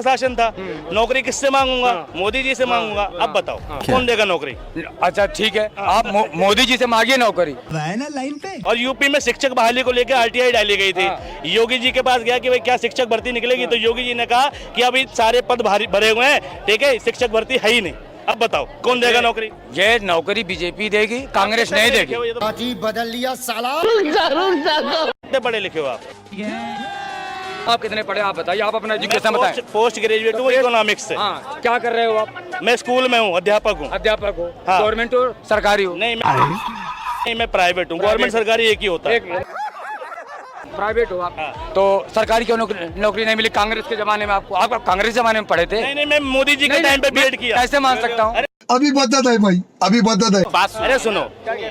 शासन था, नौकरी किससे मांगूंगा? मोदी जी से मांगूंगा। अब बताओ कौन देगा नौकरी? अच्छा ठीक है, आप मोदी जी से मांगिए नौकरी। लाइन पे। और यूपी में शिक्षक बहाली को लेकर आरटीआई डाली गई थी। योगी जी के पास गया कि भाई क्या शिक्षक भर्ती निकलेगी, तो योगी जी ने कहा कि अभी सारे पद भरे हुए हैं, ठीक है, शिक्षक भर्ती है ही नहीं। अब बताओ कौन देगा नौकरी? ये नौकरी बीजेपी देगी, कांग्रेस नहीं देगी। पार्टी बदल लिया साला। कितने पढ़े लिखे हो आप? आप कितने पढ़े आप बताइए, आप अपना एजुकेशन बताएं। पोस्ट ग्रेजुएट हूँ इकोनॉमिक्स से। हाँ, क्या कर रहे हो आप? मैं स्कूल में हूँ, अध्यापक हूँ। अध्यापक हो? हाँ। गवर्नमेंट हो सरकारी हो? नहीं, मैं प्राइवेट हूँ। गवर्नमेंट सरकारी एक ही होता है। प्राइवेट हो आप? तो सरकारी क्यों नौकरी नहीं मिली कांग्रेस के जमाने में आपको? आप कांग्रेस जमाने में पढ़े थे? नहीं, मैं मोदी जी के टाइम पे बीएड किया। कैसे मान सकता हूँ? अभी बदत है भाई, अभी बदत है। अरे सुनो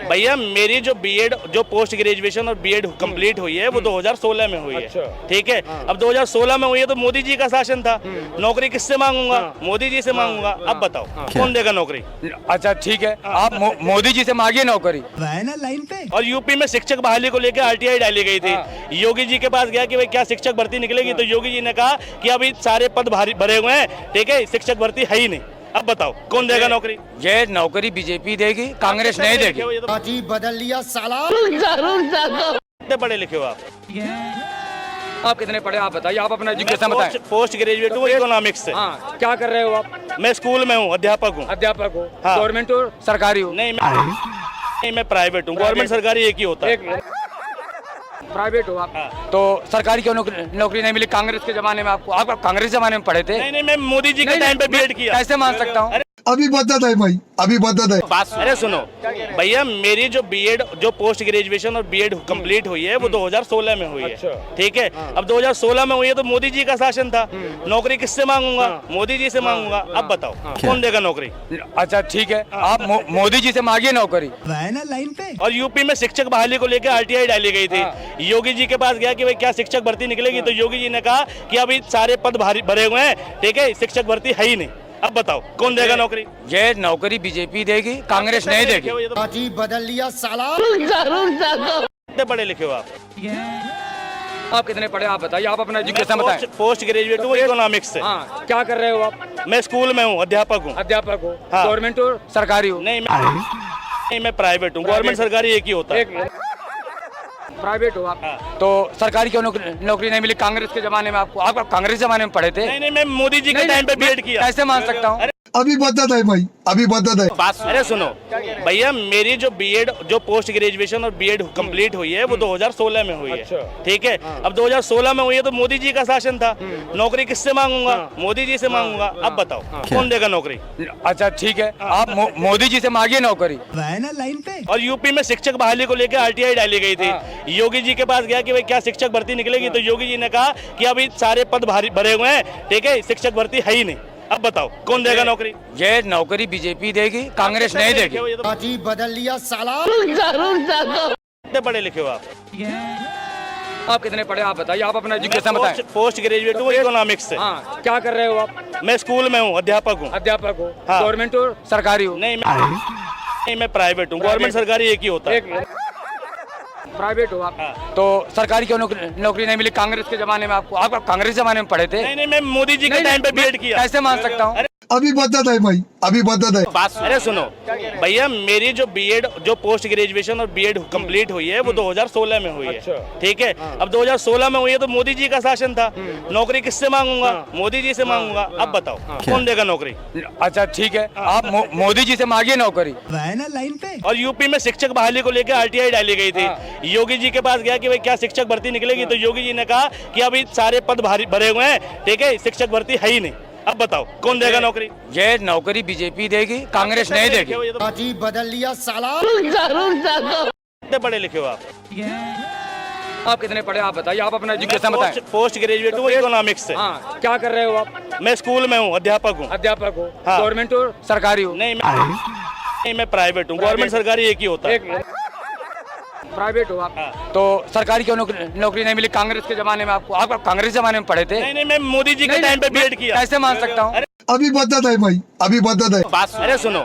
भैया, मेरी जो बीएड, जो पोस्ट ग्रेजुएशन और बीएड कंप्लीट हुई है वो 2016 में हुई है, ठीक है। अब 2016 में हुई है तो मोदी जी का शासन था, नौकरी किससे मांगूंगा? मोदी जी से मांगूंगा। अब बताओ कौन देगा नौकरी? अच्छा ठीक है, आप मोदी जी से मांगिए नौकरी। लाइन पे। और यूपी में शिक्षक बहाली को लेकर आरटीआई डाली गई थी। योगी जी के पास गया कि भाई क्या शिक्षक भर्ती निकलेगी, तो योगी जी ने कहा कि अभी सारे पद भरे हुए हैं, ठीक है, शिक्षक भर्ती है ही नहीं। अब बताओ कौन देगा नौकरी? ये नौकरी बीजेपी देगी, कांग्रेस नहीं देगी। पार्टी बदल लिया साला। कितने पढ़े लिखे हो आप? आप कितने पढ़े आप बताइए, आप अपना एजुकेशन बताएं। पोस्ट ग्रेजुएट हूँ इकोनॉमिक्स से। हाँ, क्या कर रहे हो आप? मैं स्कूल में हूँ, अध्यापक हूँ। अध्यापक हो? हाँ। गवर्नमेंट हो सरकारी हो? नहीं, मैं प्राइवेट हूँ। गवर्नमेंट सरकारी एक ही होता है। प्राइवेट हो आप? तो सरकारी क्यों नौकरी नहीं मिली कांग्रेस के जमाने में आपको? आप कांग्रेस जमाने में पढ़े थे? नहीं, मैं मोदी जी के टाइम पे बीएड किया। कैसे मान सकता हूँ? अभी बदत है भाई, अभी बदत है। अरे सुनो भैया, मेरी जो बीएड, जो पोस्ट ग्रेजुएशन और बीएड कंप्लीट हुई है वो 2016 में हुई है, ठीक है। अब 2016 में हुई है तो मोदी जी का शासन था, नौकरी किससे मांगूंगा? मोदी जी से मांगूंगा। अब बताओ कौन देगा नौकरी? अच्छा ठीक है, आप मोदी जी से मांगिए नौकरी। लाइन पे। और यूपी में शिक्षक बहाली को लेकर आरटीआई डाली गई थी। योगी जी के पास गया कि भाई क्या शिक्षक भर्ती निकलेगी, तो योगी जी ने कहा कि अभी सारे पद भरे हुए हैं, ठीक है, शिक्षक भर्ती है ही नहीं। अब बताओ कौन देगा नौकरी? ये नौकरी बीजेपी देगी, कांग्रेस नहीं देगी। पार्टी बदल लिया साला। कितने पढ़े लिखे हो आप? आप कितने पढ़े आप बताइए, आप अपना एजुकेशन बताएं। पोस्ट ग्रेजुएट हूँ इकोनॉमिक्स से। हाँ, क्या कर रहे हो आप? मैं स्कूल में हूँ, अध्यापक हूँ। अध्यापक हो? हाँ। गवर्नमेंट हो सरकारी हो? नहीं, मैं प्राइवेट हूँ। गवर्नमेंट सरकारी एक ही होता है। प्राइवेट हो आप? तो सरकारी क्यों नौकरी नहीं मिली कांग्रेस के जमाने में आपको? आप कांग्रेस जमाने में पढ़े थे? नहीं, मैं मोदी जी के टाइम पे बीएड किया। कैसे मान सकता हूँ? अभी बदत है भाई, अभी बदत है। अरे सुनो भैया, मेरी जो बीएड, जो पोस्ट ग्रेजुएशन और बीएड कंप्लीट हुई है वो 2016 में हुई है, ठीक है। अब 2016 में हुई है तो मोदी जी का शासन था, नौकरी किससे मांगूंगा? मोदी जी से मांगूंगा। अब बताओ कौन देगा नौकरी? अच्छा ठीक है, आप मोदी जी से मांगिए नौकरी। लाइन पे। और यूपी में शिक्षक बहाली को लेकर आरटीआई डाली गई थी। योगी जी के पास गया कि भाई क्या शिक्षक भर्ती निकलेगी, तो योगी जी ने कहा कि अभी सारे पद भरे हुए हैं, ठीक है, शिक्षक भर्ती है ही नहीं। अब बताओ कौन देगा नौकरी? ये नौकरी बीजेपी देगी, कांग्रेस नहीं देगी। पार्टी बदल लिया साला। कितने पढ़े लिखे हो आप? आप कितने पढ़े आप बताइए, आप अपना एजुकेशन बताएं। पोस्ट ग्रेजुएट हूँ इकोनॉमिक्स से। हाँ, क्या कर रहे हो आप? मैं स्कूल में हूँ, अध्यापक हूँ। अध्यापक हो? हाँ। गवर्नमेंट हो सरकारी हो? नहीं, मैं प्राइवेट हूँ। गवर्नमेंट सरकारी एक ही होता है। प्राइवेट हो आप? तो सरकारी क्यों नौकरी नहीं मिली कांग्रेस के जमाने में आपको? आप कांग्रेस जमाने में पढ़े थे? नहीं, मैं मोदी जी के टाइम पे बीएड किया। कैसे मान सकता हूँ? अभी बदत है भाई, अभी बदत है। अरे सुनो भैया, मेरी जो बीएड, जो पोस्ट ग्रेजुएशन और बीएड कंप्लीट हुई है वो 2016 में हुई है, ठीक है। अब 2016 में हुई है तो मोदी जी का शासन था, नौकरी किससे मांगूंगा? मोदी जी से मांगूंगा। अब बताओ कौन देगा नौकरी? अच्छा ठीक है, आप मोदी जी से मांगिए नौकरी। लाइन पे। और यूपी में शिक्षक बहाली को लेकर आरटीआई डाली गई थी। योगी जी के पास गया कि भाई क्या शिक्षक भर्ती निकलेगी, तो योगी जी ने कहा कि अभी सारे पद भरे हुए हैं, ठीक है, शिक्षक भर्ती है ही नहीं। अब बताओ कौन देगा नौकरी? ये नौकरी बीजेपी देगी, कांग्रेस नहीं देगी। पार्टी बदल लिया साला। कितने पढ़े लिखे हो आप? आप कितने पढ़े आप बताइए, आप अपना एजुकेशन बताएं। पोस्ट ग्रेजुएट हूँ इकोनॉमिक्स से। हाँ, क्या कर रहे हो आप? मैं स्कूल में हूँ, अध्यापक हूँ। अध्यापक हो? हाँ। गवर्नमेंट हो सरकारी हो? नहीं, मैं प्राइवेट हूँ। गवर्नमेंट सरकारी एक ही होता है। प्राइवेट हो आप? तो सरकारी क्यों नौकरी नहीं मिली कांग्रेस के जमाने में आपको? आप कांग्रेस जमाने में पढ़े थे? नहीं, मैं मोदी जी के टाइम पे बीएड किया। कैसे मान सकता हूँ? अभी बदत है भाई, अभी बदत है। अरे सुनो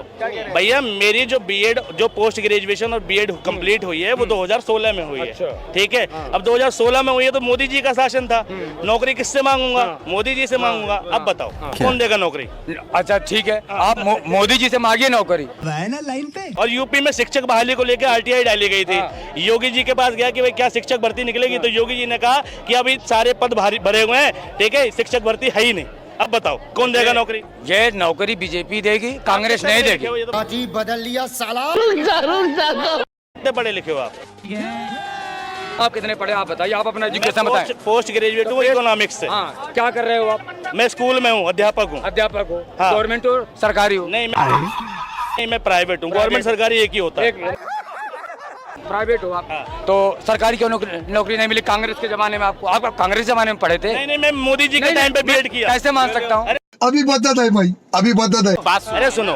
भैया, मेरी जो बीएड जो पोस्ट ग्रेजुएशन और बीएड कंप्लीट हुई है वो 2016 में हुई है। ठीक है, अब 2016 में हुई है तो मोदी जी का शासन था। नौकरी किससे मांगूंगा? मोदी जी से मांगूंगा। अब बताओ कौन देगा नौकरी? अच्छा ठीक है, आप मोदी जी से मांगिए नौकरी। वह ना लाइन पे। और यूपी में शिक्षक बहाली को लेकर आरटीआई डाली गई थी। योगी जी के पास गया कि भाई क्या शिक्षक भर्ती निकलेगी, तो योगी जी ने कहा कि अभी सारे पद भरे हुए हैं, ठीक है, शिक्षक भर्ती है ही नहीं। अब बताओ कौन देगा नौकरी? ये नौकरी बीजेपी देगी, कांग्रेस नहीं देगी। पार्टी बदल लिया साला। कितने पढ़े लिखे हो आप? आप कितने पढ़े आप बताइए, आप अपना एजुकेशन बताएं। पोस्ट ग्रेजुएट हूँ इकोनॉमिक्स से। हाँ, क्या कर रहे हो आप? मैं स्कूल में हूँ, अध्यापक हूँ। अध्यापक हो? हाँ। गवर्नमेंट हो सरकारी हो? नहीं, मैं प्राइवेट हूँ। गवर्नमेंट सरकारी एक ही होता है। प्राइवेट हो आप? तो सरकारी क्यों नौकरी नहीं मिली? कांग्रेस के जमाने में आपको, आप कांग्रेस जमाने में पढ़े थे? नहीं, मैं मोदी जी के टाइम पे बीएड किया। कैसे मान सकता हूँ? अभी बदत है भाई, अभी बदत है। अरे सुनो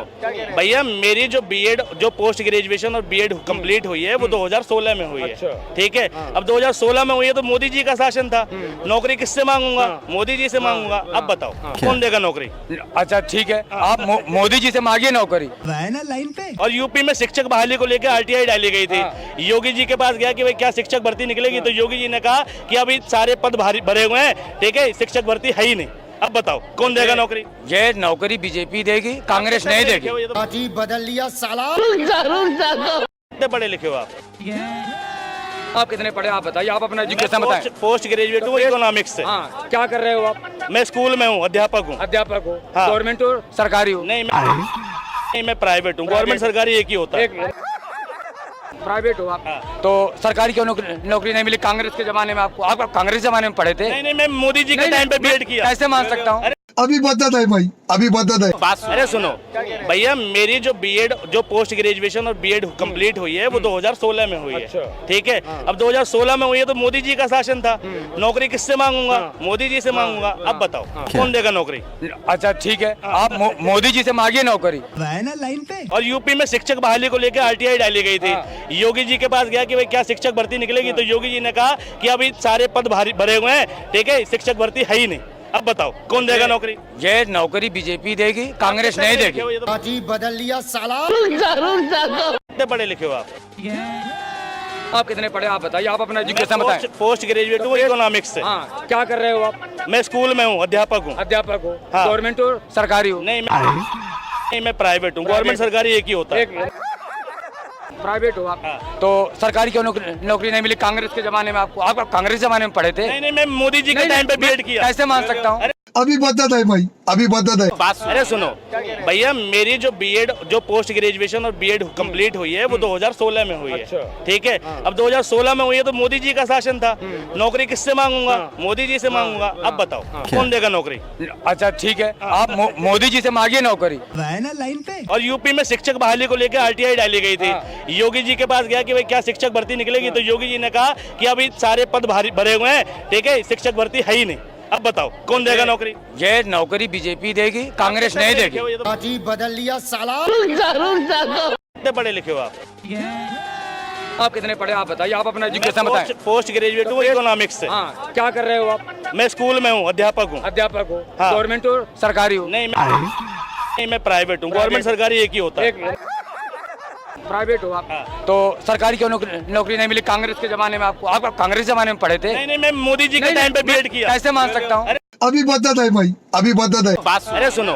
भैया, मेरी जो बीएड जो पोस्ट ग्रेजुएशन और बीएड कंप्लीट हुई है वो 2016 में हुई है। ठीक है, अब 2016 में हुई है तो मोदी जी का शासन था। नौकरी किससे मांगूंगा? मोदी जी से मांगूंगा। अब बताओ कौन देगा नौकरी? अच्छा ठीक है, आप मोदी जी से मांगिए नौकरी। वह ना लाइन पे। और यूपी में शिक्षक बहाली को लेकर आरटीआई डाली गई थी। योगी जी के पास गया कि भाई क्या शिक्षक भर्ती निकलेगी, तो योगी जी ने कहा कि अभी सारे पद भरे हुए हैं, ठीक है, शिक्षक भर्ती है ही नहीं। अब बताओ कौन देगा नौकरी? ये नौकरी बीजेपी देगी, कांग्रेस नहीं देगी। पार्टी बदल लिया साला। कितने पढ़े लिखे हो आप? आप कितने पढ़े आप बताइए, आप अपना एजुकेशन बताएं। पोस्ट ग्रेजुएट हूँ इकोनॉमिक्स से। हाँ, क्या कर रहे हो आप? मैं स्कूल में हूँ, अध्यापक हूँ। अध्यापक हो? हाँ। गवर्नमेंट हो सरकारी हो? नहीं, मैं प्राइवेट हूँ। गवर्नमेंट सरकारी एक ही होता है। प्राइवेट हो आप? तो सरकारी क्यों नौकरी नहीं मिली? कांग्रेस के जमाने में आपको, आप कांग्रेस जमाने में पढ़े थे? नहीं, मैं मोदी जी के टाइम पे बीएड किया। कैसे मान सकता हूँ? अभी बदत है भाई, अभी बदत है। अरे सुनो भैया, मेरी जो बीएड जो पोस्ट ग्रेजुएशन और बीएड कंप्लीट हुई है वो 2016 में हुई है। ठीक है, अब 2016 में हुई है तो मोदी जी का शासन था। नौकरी किससे मांगूंगा? मोदी जी से मांगूंगा। अब बताओ कौन देगा नौकरी? अच्छा ठीक है, आप मोदी जी से मांगिए नौकरी। वह ना लाइन पे। और यूपी में शिक्षक बहाली को लेकर आरटीआई डाली गई थी। योगी जी के पास गया कि भाई क्या शिक्षक भर्ती निकलेगी, तो योगी जी ने कहा कि अभी सारे पद भरे हुए हैं, ठीक है, शिक्षक भर्ती है ही नहीं। अब बताओ कौन देगा नौकरी? ये नौकरी बीजेपी देगी, कांग्रेस नहीं देगी। पार्टी बदल लिया साला। कितने पढ़े लिखे हो आप? आप कितने पढ़े आप बताइए, आप अपना एजुकेशन बताएं। पोस्ट ग्रेजुएट हूँ इकोनॉमिक्स से। हाँ, क्या कर रहे हो आप? मैं स्कूल में हूँ, अध्यापक हूँ। अध्यापक हो? हाँ। गवर्नमेंट हो सरकारी हो? नहीं, मैं प्राइवेट हूँ। गवर्नमेंट सरकारी एक ही होता है। प्राइवेट हो आप? तो सरकारी क्यों नौकरी नहीं मिली? कांग्रेस के जमाने में आपको, आप कांग्रेस जमाने में पढ़े थे? नहीं, मैं मोदी जी के टाइम पे बीएड किया। कैसे मान सकता हूँ? अभी बदत है भाई, अभी बदत है। अरे सुनो भैया, मेरी जो बीएड जो पोस्ट ग्रेजुएशन और बीएड कंप्लीट हुई है वो 2016 में हुई है। ठीक है, अब 2016 में हुई है तो मोदी जी का शासन था। नौकरी किससे मांगूंगा? मोदी जी से मांगूंगा। अब बताओ कौन देगा नौकरी? अच्छा ठीक है, आप मोदी जी से मांगिए नौकरी। वह ना लाइन पे। और यूपी में शिक्षक बहाली को लेकर आरटीआई डाली गई थी। योगी जी के पास गया कि भाई क्या शिक्षक भर्ती निकलेगी, तो योगी जी ने कहा कि अभी सारे पद भरे हुए हैं, ठीक है, शिक्षक भर्ती है ही नहीं। अब बताओ कौन देगा नौकरी? ये नौकरी बीजेपी देगी, कांग्रेस नहीं देगी। पार्टी बदल लिया साला। कितने पढ़े लिखे हो आप? आप कितने पढ़े आप बताइए, आप अपना एजुकेशन बताएं। पोस्ट ग्रेजुएट हूँ इकोनॉमिक्स से। हाँ, क्या कर रहे हो आप? मैं स्कूल में हूँ, अध्यापक हूँ। अध्यापक हो? हाँ। गवर्नमेंट हो सरकारी हो? नहीं, मैं प्राइवेट हूँ। गवर्नमेंट सरकारी एक ही होता है। प्राइवेट हो आप? तो सरकारी क्यों नौकरी नहीं मिली? कांग्रेस के जमाने में आपको, आप कांग्रेस जमाने में पढ़े थे? नहीं, मैं मोदी जी के टाइम पे बीएड किया। कैसे मान सकता हूँ? अभी बदत है भाई, अभी बदत है। अरे सुनो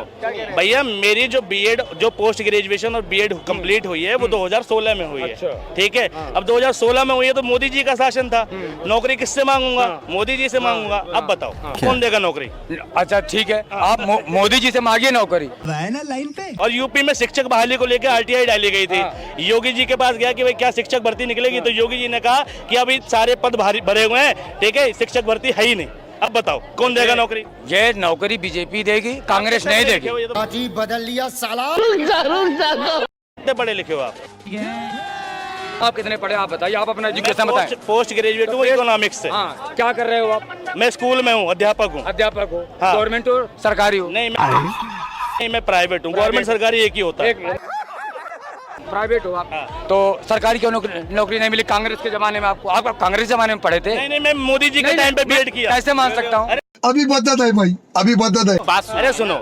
भैया, मेरी जो बीएड जो पोस्ट ग्रेजुएशन और बीएड कंप्लीट हुई है वो 2016 में हुई है। ठीक है, अब 2016 में हुई है तो मोदी जी का शासन था। नौकरी किससे मांगूंगा? मोदी जी से मांगूंगा। अब बताओ कौन देगा नौकरी? अच्छा ठीक है, आप मोदी जी से मांगिए नौकरी। वह ना लाइन पे। और यूपी में शिक्षक बहाली को लेकर आरटीआई डाली गई थी। योगी जी के पास गया कि भाई क्या शिक्षक भर्ती निकलेगी, तो योगी जी ने कहा कि अभी सारे पद भरे हुए हैं, ठीक है, शिक्षक भर्ती है ही नहीं। अब बताओ कौन देगा नौकरी? ये नौकरी बीजेपी देगी, कांग्रेस नहीं देगी। पार्टी बदल लिया साला। कितने पढ़े लिखे हो आप? आप कितने पढ़े आप बताइए, आप अपना एजुकेशन बताएं। पोस्ट ग्रेजुएट हूँ इकोनॉमिक्स से। हाँ, क्या कर रहे हो आप? मैं स्कूल में हूँ, अध्यापक हूँ। अध्यापक हो? हाँ। गवर्नमेंट हो सरकारी हो? नहीं, मैं प्राइवेट हूँ। गवर्नमेंट सरकारी एक ही होता है। प्राइवेट हो आप? तो सरकारी क्यों नौकरी नहीं मिली? कांग्रेस के जमाने में आपको, आप कांग्रेस जमाने में पढ़े थे? नहीं, मैं मोदी जी के टाइम पे बीएड किया। कैसे मान सकता हूँ? अभी बदत है भाई, अभी बदत है। अरे सुनो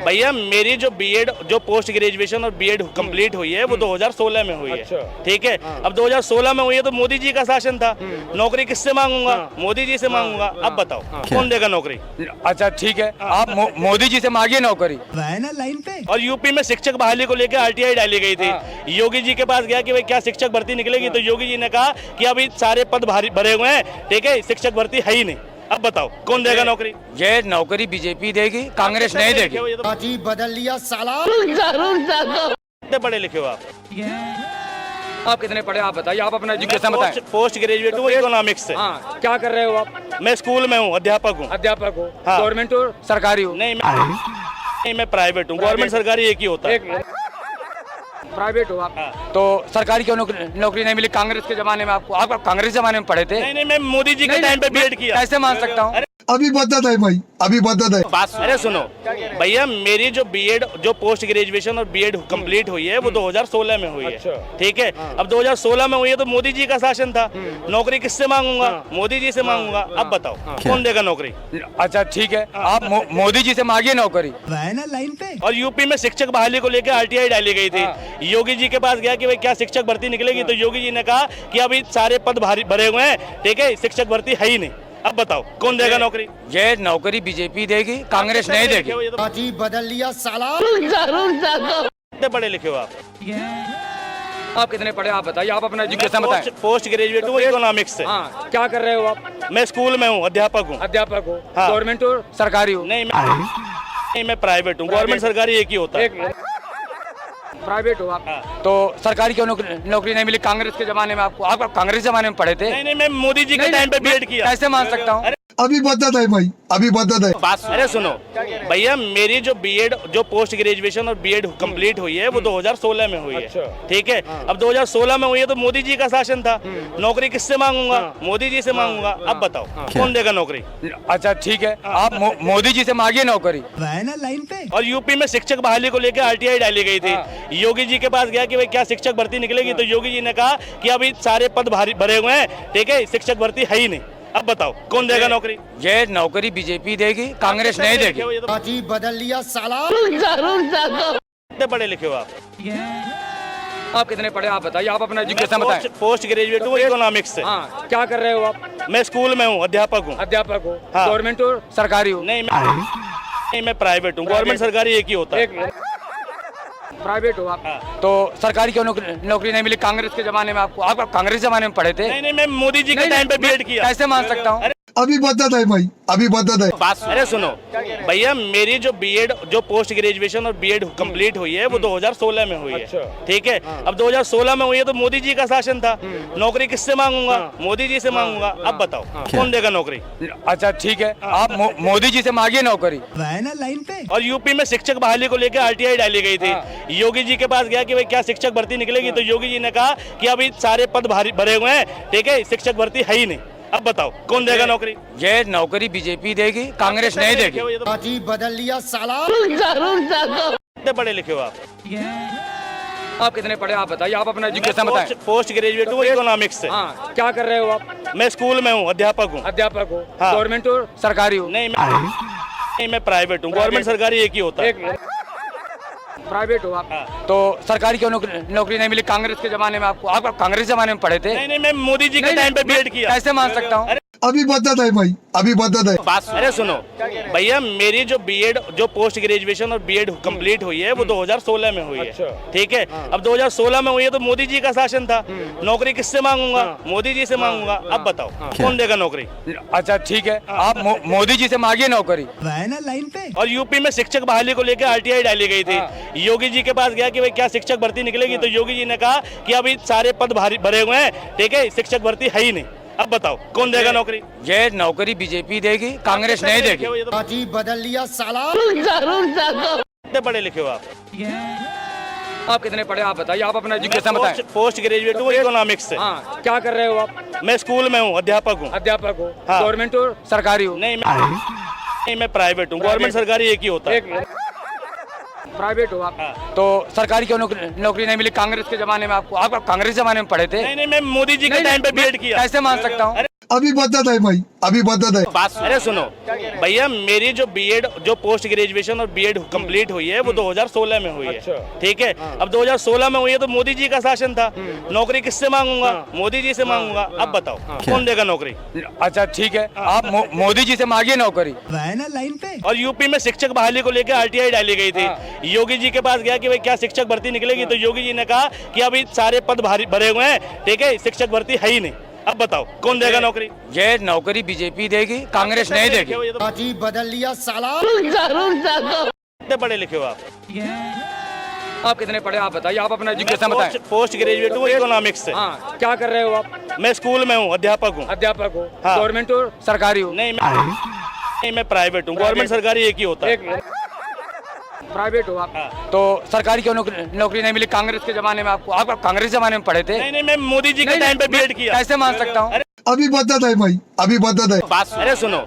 भैया, मेरी जो बीएड जो पोस्ट ग्रेजुएशन और बीएड कंप्लीट हुई है वो 2016 में हुई है। ठीक है, अब 2016 में हुई है तो मोदी जी का शासन था। नौकरी किससे मांगूंगा? मोदी जी से मांगूंगा। अब बताओ कौन देगा नौकरी? अच्छा ठीक है, आप मोदी जी से मांगिए नौकरी। वह ना लाइन पे। और यूपी में शिक्षक बहाली को लेकर आरटीआई डाली गई थी। योगी जी के पास गया कि भाई क्या शिक्षक भर्ती निकलेगी, तो योगी जी ने कहा कि अभी सारे पद भरे हुए हैं, ठीक है, शिक्षक भर्ती है ही नहीं। अब बताओ कौन देगा नौकरी? ये नौकरी बीजेपी देगी, कांग्रेस नहीं देगी। अजी बदल लिया साला। कितने पढ़े लिखे हो आप कितने पढ़े आप बताइए, आप अपना एजुकेशन बताएं। पोस्ट ग्रेजुएट हूँ इकोनॉमिक्स से। हाँ, क्या कर रहे हो आप? मैं स्कूल में हूँ, अध्यापक हूँ। अध्यापक हो? हाँ। गवर्नमेंट हो सरकारी हो? नहीं, मैं प्राइवेट हूँ। गवर्नमेंट सरकारी एक ही होता है। प्राइवेट हो आप? तो सरकारी क्यों नौकरी नहीं मिली कांग्रेस के जमाने में आपको? आप कांग्रेस जमाने में पढ़े थे? नहीं, मैं मोदी जी के टाइम पे बीएड किया। कैसे मान सकता हूँ? अभी बदत है भाई, अभी बदत है। अरे सुनो भैया, मेरी जो बीएड जो पोस्ट ग्रेजुएशन और बीएड कंप्लीट हुई है वो 2016 में हुई है। ठीक है, अब 2016 में हुई है तो मोदी जी का शासन था। नौकरी किससे मांगूंगा? मोदी जी से मांगूंगा। अब बताओ कौन देगा नौकरी? अच्छा ठीक है, आप मोदी जी से मांगिए नौकरी। वह ना लाइन पे। और यूपी में शिक्षक बहाली को लेकर आरटीआई डाली गई थी। योगी जी के पास गया कि भाई क्या शिक्षक भर्ती निकलेगी, तो योगी जी ने कहा कि अभी सारे पद भरे हुए हैं, ठीक है, शिक्षक भर्ती है ही नहीं। अब बताओ कौन देगा नौकरी? ये नौकरी बीजेपी देगी, कांग्रेस नहीं देगी। अजी बदल लिया साला। कितने पढ़े लिखे हो आप कितने पढ़े आप बताइए, आप अपना एजुकेशन बताएं। पोस्ट ग्रेजुएट हूँ इकोनॉमिक्स से। हाँ, क्या कर रहे हो आप? मैं स्कूल में हूँ, अध्यापक हूँ। अध्यापक हो? हाँ। गवर्नमेंट हो सरकारी हो? नहीं, मैं प्राइवेट हूँ। गवर्नमेंट सरकारी एक ही होता है। प्राइवेट हो आप? तो सरकारी क्यों नौकरी नहीं मिली कांग्रेस के जमाने में आपको? आप कांग्रेस जमाने में पढ़े थे? नहीं, मैं मोदी जी के टाइम पे बीएड किया। कैसे मान सकता हूँ? अभी बदत है भाई, अभी बदत है। अरे सुनो भैया, मेरी जो बीएड जो पोस्ट ग्रेजुएशन और बीएड कंप्लीट हुई है वो 2016 में हुई है। ठीक है, अब 2016 में हुई है तो मोदी जी का शासन था। नौकरी किससे मांगूंगा? मोदी जी से मांगूंगा। अब बताओ कौन देगा नौकरी? अच्छा ठीक है, आप मोदी जी से मांगिए नौकरी। वह ना लाइन पे। और यूपी में शिक्षक बहाली को लेकर आरटीआई डाली गई थी। योगी जी के पास गया कि भाई क्या शिक्षक भर्ती निकलेगी, तो योगी जी ने कहा कि अभी सारे पद भरे हुए हैं, ठीक है, शिक्षक भर्ती है ही नहीं। अब बताओ कौन देगा नौकरी? ये नौकरी बीजेपी देगी, कांग्रेस नहीं देगी। अजी बदल लिया साला। कितने पढ़े लिखे हो आप कितने पढ़े आप बताइए, आप अपना एजुकेशन बताएं। पोस्ट ग्रेजुएट हूँ इकोनॉमिक्स से। हाँ, क्या कर रहे हो आप? मैं स्कूल में हूँ, अध्यापक हूँ। अध्यापक हो? हाँ। गवर्नमेंट हो सरकारी हो? नहीं, मैं प्राइवेट हूँ। गवर्नमेंट सरकारी एक ही होता है। प्राइवेट हो आप? तो सरकारी क्यों नौकरी नहीं मिली कांग्रेस के जमाने में आपको? आप कांग्रेस जमाने में पढ़े थे? नहीं, मैं मोदी जी के टाइम पे बीएड किया। कैसे मान सकता हूँ? अभी बदत है भाई, अभी बदत है। अरे सुनो भैया, मेरी जो बीएड जो पोस्ट ग्रेजुएशन और बीएड कंप्लीट हुई है वो 2016 में हुई है। ठीक है, अब 2016 में हुई है तो मोदी जी का शासन था। नौकरी किससे मांगूंगा? मोदी जी से मांगूंगा। अब बताओ कौन देगा नौकरी? अच्छा ठीक है, आप मोदी जी से मांगिए नौकरी। वह ना लाइन पे। और यूपी में शिक्षक बहाली को लेकर आरटीआई डाली गई थी। योगी जी के पास गया कि भाई क्या शिक्षक भर्ती निकलेगी, तो योगी जी ने कहा कि अभी सारे पद भरे हुए हैं, ठीक है, शिक्षक भर्ती है ही नहीं। अब बताओ कौन देगा नौकरी? ये नौकरी बीजेपी देगी, कांग्रेस नहीं देगी। अजी बदल लिया साला। कितने पढ़े लिखे हो आप कितने पढ़े आप बताइए, आप अपना एजुकेशन बताएं। पोस्ट ग्रेजुएट हूँ इकोनॉमिक्स से। हाँ, क्या कर रहे हो आप? मैं स्कूल में हूँ, अध्यापक हूँ। अध्यापक हो? हाँ। गवर्नमेंट हो सरकारी हो? नहीं, मैं प्राइवेट हूँ। गवर्नमेंट सरकारी एक ही होता है। प्राइवेट हो आप? तो सरकारी क्यों नौकरी नहीं मिली कांग्रेस के जमाने में आपको? आप कांग्रेस जमाने में पढ़े थे? नहीं, मैं मोदी जी के टाइम पे बीएड किया। कैसे मान सकता हूँ? अभी बदत है भाई, अभी बदत है। अरे सुनो भैया, मेरी जो बीएड जो पोस्ट ग्रेजुएशन और बीएड कंप्लीट हुई है वो 2016 में हुई है। ठीक है, अब 2016 में हुई है तो मोदी जी का शासन था। नौकरी किससे मांगूंगा? मोदी जी से मांगूंगा। अब बताओ कौन देगा नौकरी? अच्छा ठीक है, आप मोदी जी से मांगिए नौकरी। वह ना लाइन पे। और यूपी में शिक्षक बहाली को लेकर आरटीआई डाली गई थी। योगी जी के पास गया कि भाई क्या शिक्षक भर्ती निकलेगी, तो योगी जी ने कहा कि अभी सारे पद भरे हुए हैं, ठीक है, शिक्षक भर्ती है ही नहीं। अब बताओ कौन देगा नौकरी? ये नौकरी बीजेपी देगी, कांग्रेस नहीं देगी। अजी बदल लिया साला। कितने पढ़े लिखे हो आप कितने पढ़े आप बताइए, आप अपना एजुकेशन बताएं। पोस्ट ग्रेजुएट हूँ इकोनॉमिक्स से। हाँ, क्या कर रहे हो आप? मैं स्कूल में हूँ, अध्यापक हूँ। अध्यापक हो? हाँ। गवर्नमेंट हो सरकारी हो? नहीं, मैं प्राइवेट हूँ। गवर्नमेंट सरकारी एक ही होता है। प्राइवेट हो आप? तो सरकारी क्यों नौकरी नहीं मिली कांग्रेस के जमाने में आपको? आप कांग्रेस जमाने में पढ़े थे? नहीं, मैं मोदी जी के टाइम पे बीएड किया। कैसे मान सकता हूँ? अभी बदत है भाई, अभी बदत है। अरे सुनो भैया, मेरी जो बीएड जो पोस्ट ग्रेजुएशन और बीएड कंप्लीट हुई है वो 2016 में हुई है। ठीक है, अब 2016 में हुई है तो मोदी जी का शासन था। नौकरी किससे मांगूंगा? मोदी जी से मांगूंगा। अब बताओ कौन देगा नौकरी? अच्छा ठीक है, आप मोदी जी से मांगिए नौकरी। ना लाइन पे। और यूपी में शिक्षक बहाली को लेकर आरटीआई डाली गई थी। योगी जी के पास गया कि भाई क्या शिक्षक भर्ती निकलेगी, तो योगी जी ने कहा कि अभी सारे पद भरे हुए हैं, ठीक है, शिक्षक भर्ती है ही नहीं। अब बताओ कौन देगा नौकरी? ये नौकरी बीजेपी देगी, कांग्रेस नहीं देगी। अजी बदल लिया साला। कितने पढ़े लिखे हो आप कितने पढ़े आप बताइए, आप अपना एजुकेशन बताएं। पोस्ट ग्रेजुएट हूँ इकोनॉमिक्स से। हाँ, क्या कर रहे हो आप? मैं स्कूल में हूँ, अध्यापक हूँ। अध्यापक हो? हाँ। गवर्नमेंट हो सरकारी हो? नहीं, मैं प्राइवेट हूँ। गवर्नमेंट सरकारी एक ही होता है। प्राइवेट हो आप? तो सरकारी क्यों नौकरी नहीं मिली कांग्रेस के जमाने में आपको? आप कांग्रेस के जमाने में पढ़े थे? नहीं, मैं मोदी जी के टाइम पे बीएड किया। कैसे मान सकता हूँ? अभी बदत है भाई, अभी बदत है। अरे सुनो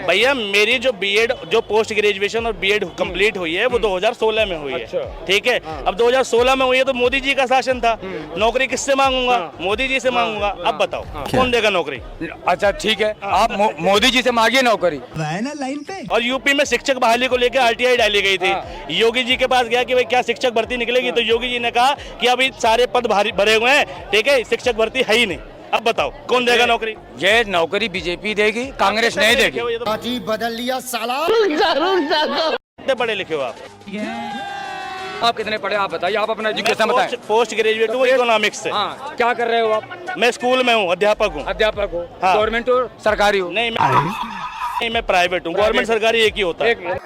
भैया, मेरी जो बीएड जो पोस्ट ग्रेजुएशन और बीएड कंप्लीट हुई है वो 2016 में हुई है। ठीक है, अब 2016 में हुई है तो मोदी जी का शासन था। नौकरी किससे मांगूंगा? मोदी जी से मांगूंगा। अब बताओ कौन देगा नौकरी? अच्छा ठीक है, आप मोदी जी से मांगिए नौकरी। ना लाइन पे। और यूपी में शिक्षक बहाली को लेकर आरटीआई डाली गई थी। योगी जी के पास गया कि भाई क्या शिक्षक भर्ती निकलेगी, तो योगी जी ने कहा कि अभी सारे पद भरे हुए हैं, ठीक है, शिक्षक भर्ती है ही नहीं। अब बताओ कौन देगा नौकरी? ये नौकरी बीजेपी देगी, कांग्रेस नहीं देगी। अजी बदल लिया साला। कितने पढ़े लिखे हो आप कितने पढ़े आप बताइए, आप अपना एजुकेशन बताएं। पोस्ट ग्रेजुएट हूँ इकोनॉमिक्स से। हाँ, क्या कर रहे हो आप? मैं स्कूल में हूँ, अध्यापक हूँ। अध्यापक हो? हाँ। गवर्नमेंट हो सरकारी हो? नहीं, मैं प्राइवेट हूँ। गवर्नमेंट सरकारी एक ही होता है।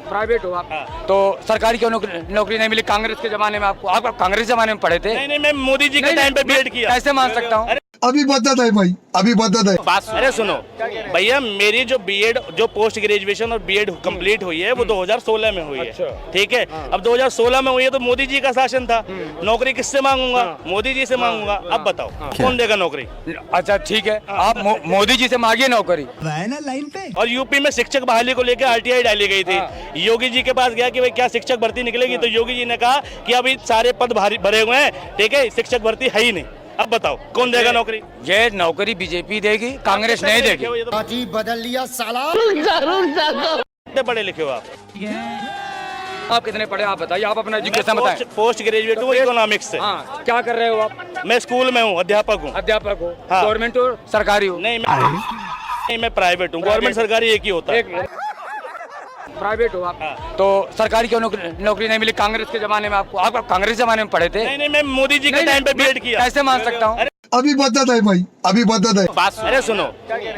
प्राइवेट हो आप? तो सरकारी क्यों नौकरी नहीं मिली कांग्रेस के जमाने में आपको? आप कांग्रेस के जमाने में पढ़े थे? नहीं, मैं मोदी जी के टाइम पे बीएड किया। कैसे मान सकता हूँ? अभी बदत है भाई, अभी बदत है। अरे सुनो भैया, मेरी जो बीएड जो पोस्ट ग्रेजुएशन और बीएड कंप्लीट हुई है वो 2016 में हुई है। ठीक है, अब 2016 में हुई है तो मोदी जी का शासन था। नौकरी किससे मांगूंगा? मोदी जी से मांगूंगा। अब बताओ कौन देगा नौकरी? अच्छा ठीक है, आप मोदी जी से मांगिए नौकरी। ना लाइन पे। और यूपी में शिक्षक बहाली को लेकर आरटीआई डाली गई थी। योगी जी के पास गया कि भाई क्या शिक्षक भर्ती निकलेगी, तो योगी जी ने कहा कि अभी सारे पद भरे हुए हैं, ठीक है, शिक्षक भर्ती है ही नहीं। अब बताओ कौन देगा नौकरी? ये नौकरी बीजेपी देगी, कांग्रेस नहीं देगी। अजी बदल लिया साला। कितने पढ़े लिखे हो आप कितने पढ़े आप बताइए, आप अपना एजुकेशन बताएं। पोस्ट ग्रेजुएट हूँ इकोनॉमिक्स से। हाँ, क्या कर रहे हो आप? मैं स्कूल में हूँ, अध्यापक हूँ। अध्यापक हो? हाँ। गवर्नमेंट हो सरकारी हो? नहीं, मैं प्राइवेट हूँ। गवर्नमेंट सरकारी एक ही होता है। प्राइवेट हो आप? तो सरकारी क्यों नौकरी नहीं मिली कांग्रेस के जमाने में आपको? आप कांग्रेस के जमाने में पढ़े थे? नहीं, मैं मोदी जी के टाइम पे बीएड किया। कैसे मान सकता हूँ? अभी बदत है भाई, अभी बदत है। अरे सुनो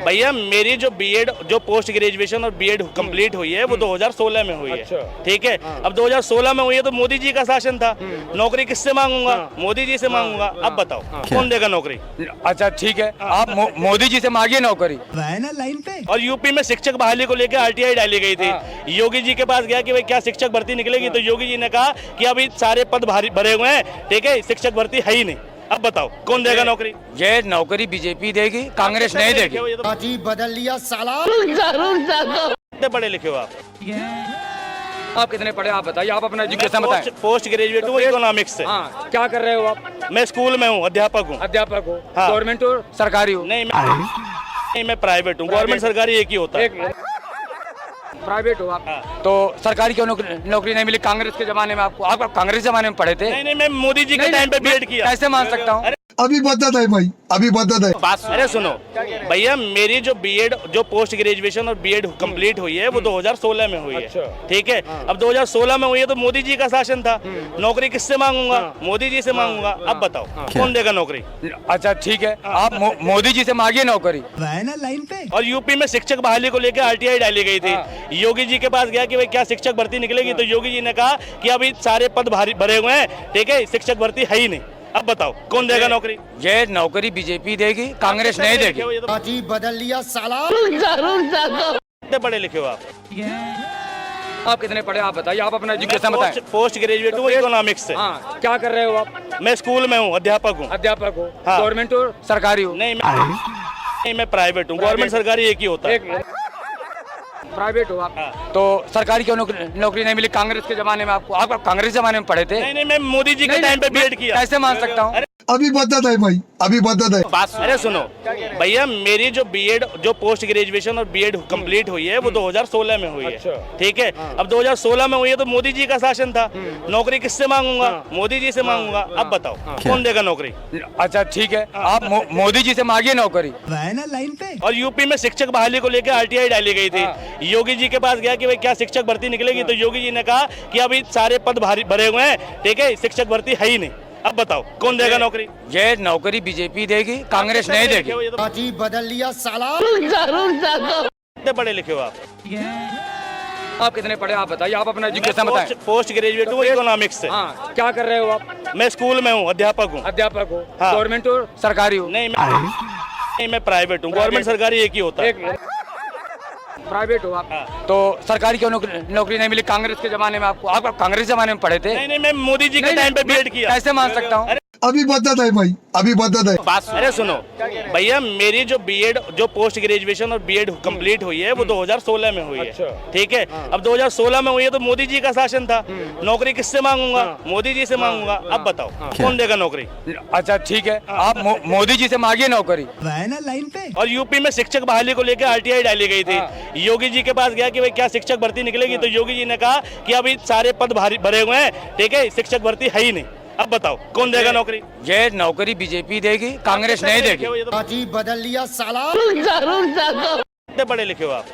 भैया, मेरी जो बीएड जो पोस्ट ग्रेजुएशन और बीएड कंप्लीट हुई है वो 2016 में हुई है। ठीक है, अब 2016 में हुई है तो मोदी जी का शासन था। नौकरी किससे मांगूंगा? मोदी जी से मांगूंगा। अब बताओ कौन देगा नौकरी? अच्छा ठीक है, आप मोदी जी से मांगिए नौकरी। ना लाइन पे। और यूपी में शिक्षक बहाली को लेकर आरटीआई डाली गई थी। योगी जी के पास गया कि भाई क्या शिक्षक भर्ती निकलेगी, तो योगी जी ने कहा कि अभी सारे पद भरे हुए हैं, ठीक है, शिक्षक भर्ती है ही नहीं। अब बताओ कौन देगा नौकरी? ये नौकरी बीजेपी देगी, कांग्रेस नहीं देगी। अजी बदल लिया साला। कितने पढ़े लिखे हो आप कितने पढ़े आप बताइए, आप अपना एजुकेशन बताएं। पोस्ट ग्रेजुएट हूँ इकोनॉमिक्स से। हाँ, क्या कर रहे हो आप? मैं स्कूल में हूँ, अध्यापक हूँ। अध्यापक हो? हाँ। गवर्नमेंट हो सरकारी हो? नहीं, मैं प्राइवेट हूँ। गवर्नमेंट सरकारी एक ही होता है। प्राइवेट हो आप? तो सरकारी क्यों नौकरी नहीं मिली कांग्रेस के जमाने में आपको? आप कांग्रेस के जमाने में पढ़े थे? नहीं, मैं मोदी जी के टाइम पे बीएड किया। कैसे मान सकता हूँ? अभी बदत है भाई, अभी बदत है। अरे सुनो भैया, मेरी जो बीएड जो पोस्ट ग्रेजुएशन और बीएड कंप्लीट हुई है वो 2016 में हुई है। ठीक है, अब 2016 में हुई है तो मोदी जी का शासन था। नौकरी किससे मांगूंगा? मोदी जी से मांगूंगा। अब बताओ कौन देगा नौकरी? अच्छा ठीक है, आप मोदी जी से मांगिए नौकरी। ना लाइन पे। और यूपी में शिक्षक बहाली को लेकर आरटीआई डाली गई थी। योगी जी के पास गया कि भाई क्या शिक्षक भर्ती निकलेगी, तो योगी जी ने कहा कि अभी सारे पद भरे हुए हैं, ठीक है, शिक्षक भर्ती है ही नहीं। अब बताओ कौन देगा नौकरी? ये नौकरी बीजेपी देगी, कांग्रेस नहीं देगी। अजी बदल लिया साला। कितने पढ़े लिखे हो आप कितने पढ़े आप बताइए, आप अपना एजुकेशन बताएं। पोस्ट ग्रेजुएट हूँ इकोनॉमिक्स से। हाँ, क्या कर रहे हो आप? मैं स्कूल में हूँ, अध्यापक हूँ। अध्यापक हो? हाँ। गवर्नमेंट हो सरकारी हो? नहीं, मैं प्राइवेट हूँ। गवर्नमेंट सरकारी एक ही होता है। प्राइवेट हो आप? तो सरकारी क्यों नौकरी नहीं मिली कांग्रेस के जमाने में आपको? आप कांग्रेस के जमाने में पढ़े थे? नहीं, मैं मोदी जी के टाइम पे बीएड किया। कैसे मान सकता हूँ? अभी बदत है भाई, अभी बदत है। अरे सुनो भैया, मेरी जो बीएड जो पोस्ट ग्रेजुएशन और बीएड कंप्लीट हुई है वो 2016 में हुई है। ठीक है, अब 2016 में हुई है तो मोदी जी का शासन था। नौकरी किससे मांगूंगा? मोदी जी से मांगूंगा। अब बताओ कौन देगा नौकरी? अच्छा ठीक है, आप मोदी जी से मांगिए नौकरी। ना लाइन पे। और यूपी में शिक्षक बहाली को लेकर आरटीआई डाली गई थी। योगी जी के पास गया कि भाई क्या शिक्षक भर्ती निकलेगी, तो योगी जी ने कहा कि अभी सारे पद भरे हुए हैं, ठीक है, शिक्षक भर्ती है ही नहीं। अब बताओ कौन देगा नौकरी? ये नौकरी बीजेपी देगी, कांग्रेस नहीं देगी। पार्टी बदल लिया साला। कितने पढ़े लिखे हो आप? आप कितने पढ़े आप बताइए, आप अपना एजुकेशन बताएं। पोस्ट ग्रेजुएट हूँ इकोनॉमिक्स से। हाँ, क्या कर रहे हो आप? मैं स्कूल में हूँ, अध्यापक हूँ। अध्यापक हो? हाँ। गवर्नमेंट हो सरकारी हो? नहीं, मैं प्राइवेट हूँ। गवर्नमेंट सरकारी एक ही होता है। प्राइवेट हो आप? हाँ। तो सरकारी क्यों नौकरी नहीं मिली? कांग्रेस के जमाने में आपको, आप कांग्रेस जमाने में पढ़े थे? नहीं, मैं मोदी जी के टाइम पे बीएड किया। कैसे मान सकता हूँ? अभी बदत है भाई, अभी बदत है। अरे सुनो भैया, मेरी जो बीएड जो पोस्ट ग्रेजुएशन और बीएड कंप्लीट हुई है वो 2016 में हुई है। ठीक है, अब 2016 में हुई है तो मोदी जी का शासन था। नौकरी किससे मांगूंगा? मोदी जी से मांगूंगा। अब बताओ कौन देगा नौकरी? अच्छा ठीक है, आप मोदी जी से मांगिए नौकरी। ना लाइन पे। और यूपी में शिक्षक बहाली को लेकर आरटीआई डाली गई थी। योगी जी के पास गया कि भाई क्या शिक्षक भर्ती निकलेगी, तो योगी जी ने कहा कि अभी सारे पद भरे हुए हैं, ठीक है, शिक्षक भर्ती है ही नहीं। अब बताओ कौन देगा नौकरी? ये नौकरी बीजेपी देगी, कांग्रेस नहीं देगी। पार्टी बदल लिया साला। कितने पढ़े लिखे हो आप?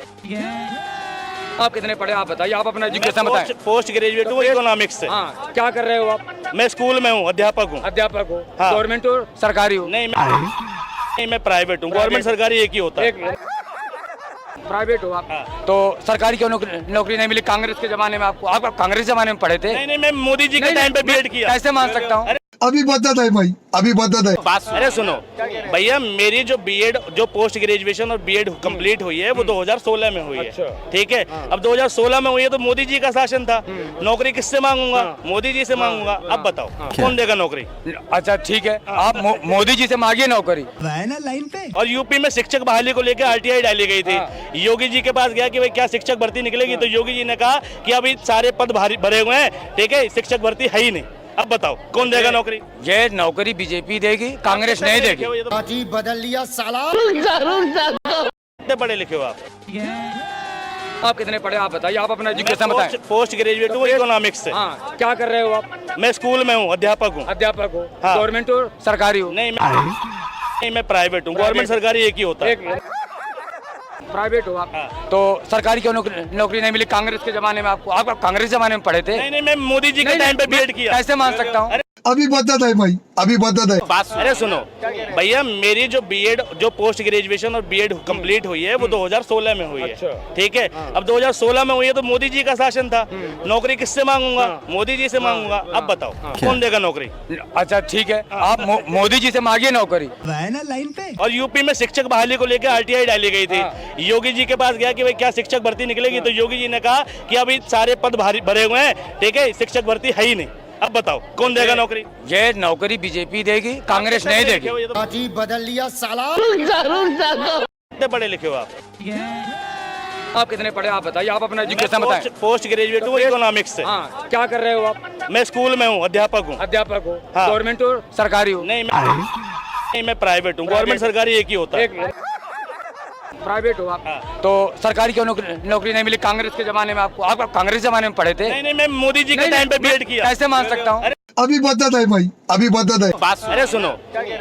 आप कितने पढ़े आप बताइए, आप अपना एजुकेशन बताएं। पोस्ट ग्रेजुएट हूँ इकोनॉमिक्स से। हाँ, क्या कर रहे हो आप? मैं स्कूल में हूँ, अध्यापक हूँ। अध्यापक हो? हाँ। गवर्नमेंट हो सरकारी हो? नहीं, मैं प्राइवेट हूँ। गवर्नमेंट सरकारी एक ही होता है। प्राइवेट हो आप? हाँ। तो सरकारी क्यों नौकरी नहीं मिली? कांग्रेस के जमाने में आपको, आप कांग्रेस जमाने में पढ़े थे? नहीं, मैं मोदी जी के टाइम पे बीएड किया। कैसे मान सकता हूँ? अभी बदत है भाई, अभी बदत है। अरे सुनो भैया, मेरी जो बीएड जो पोस्ट ग्रेजुएशन और बीएड कंप्लीट हुई है वो 2016 में हुई है। ठीक है, अब 2016 में हुई है तो मोदी जी का शासन था। नौकरी किससे मांगूंगा? मोदी जी से मांगूंगा। अब बताओ कौन देगा नौकरी? अच्छा ठीक है, आप मोदी जी से मांगिए नौकरी। ना लाइन पे। और यूपी में शिक्षक बहाली को लेकर आरटीआई डाली गई थी। योगी जी के पास गया कि भाई क्या शिक्षक भर्ती निकलेगी, तो योगी जी ने कहा कि अभी सारे पद भरे हुए हैं, ठीक है, शिक्षक भर्ती है ही नहीं। अब बताओ कौन देगा नौकरी? ये नौकरी बीजेपी देगी, कांग्रेस नहीं देगी। पार्टी बदल लिया साला। कितने पढ़े लिखे हो आप? आप कितने पढ़े आप बताइए, आप अपना एजुकेशन बताएं। पोस्ट ग्रेजुएट हूँ इकोनॉमिक्स से। हाँ, क्या कर रहे हो आप? मैं स्कूल में हूँ, अध्यापक हूँ। अध्यापक हो? हाँ। गवर्नमेंट हो सरकारी हो? नहीं, मैं प्राइवेट हूँ। गवर्नमेंट सरकारी एक ही होता है। प्राइवेट हो आप? हाँ। तो सरकारी क्यों नौकरी नहीं मिली? कांग्रेस के जमाने में आपको, आप कांग्रेस जमाने में पढ़े थे? नहीं, मैं मोदी जी के टाइम पे बीएड किया। कैसे मान सकता हूँ? अभी बदत है भाई, अभी बदत है। अरे सुनो भैया, मेरी जो बीएड जो पोस्ट ग्रेजुएशन और बीएड कंप्लीट हुई है वो 2016 में हुई है। ठीक है, अब 2016 में हुई है तो मोदी जी का शासन था। नौकरी किससे मांगूंगा? मोदी जी से मांगूंगा। अब बताओ कौन देगा नौकरी? अच्छा ठीक है, आप मोदी जी से मांगिए नौकरी। ना लाइन पे। और यूपी में शिक्षक बहाली को लेकर आरटीआई डाली गई थी। योगी जी के पास गया कि भाई क्या शिक्षक भर्ती निकलेगी, तो योगी जी ने कहा कि अभी सारे पद भरे हुए हैं, ठीक है, शिक्षक भर्ती है ही नहीं। अब बताओ कौन देगा नौकरी? ये नौकरी बीजेपी देगी, कांग्रेस नहीं देगी। पार्टी बदल लिया साला। कितने पढ़े लिखे हो आप? आप कितने पढ़े आप बताइए, आप अपना एजुकेशन बताएं। पोस्ट ग्रेजुएट हूँ इकोनॉमिक्स से। हाँ, क्या कर रहे हो आप? मैं स्कूल में हूँ, अध्यापक हूँ। अध्यापक हो? हाँ। गवर्नमेंट हो सरकारी हो? नहीं, मैं प्राइवेट हूँ। गवर्नमेंट सरकारी एक ही होता है। प्राइवेट हो आप? हाँ। तो सरकारी क्यों नौकरी नहीं मिली? कांग्रेस के जमाने में आपको, आप कांग्रेस जमाने में पढ़े थे? नहीं, मैं मोदी जी के टाइम पे बीएड किया। कैसे मान सकता हूँ? अभी बदत है भाई, अभी बदत है। अरे सुनो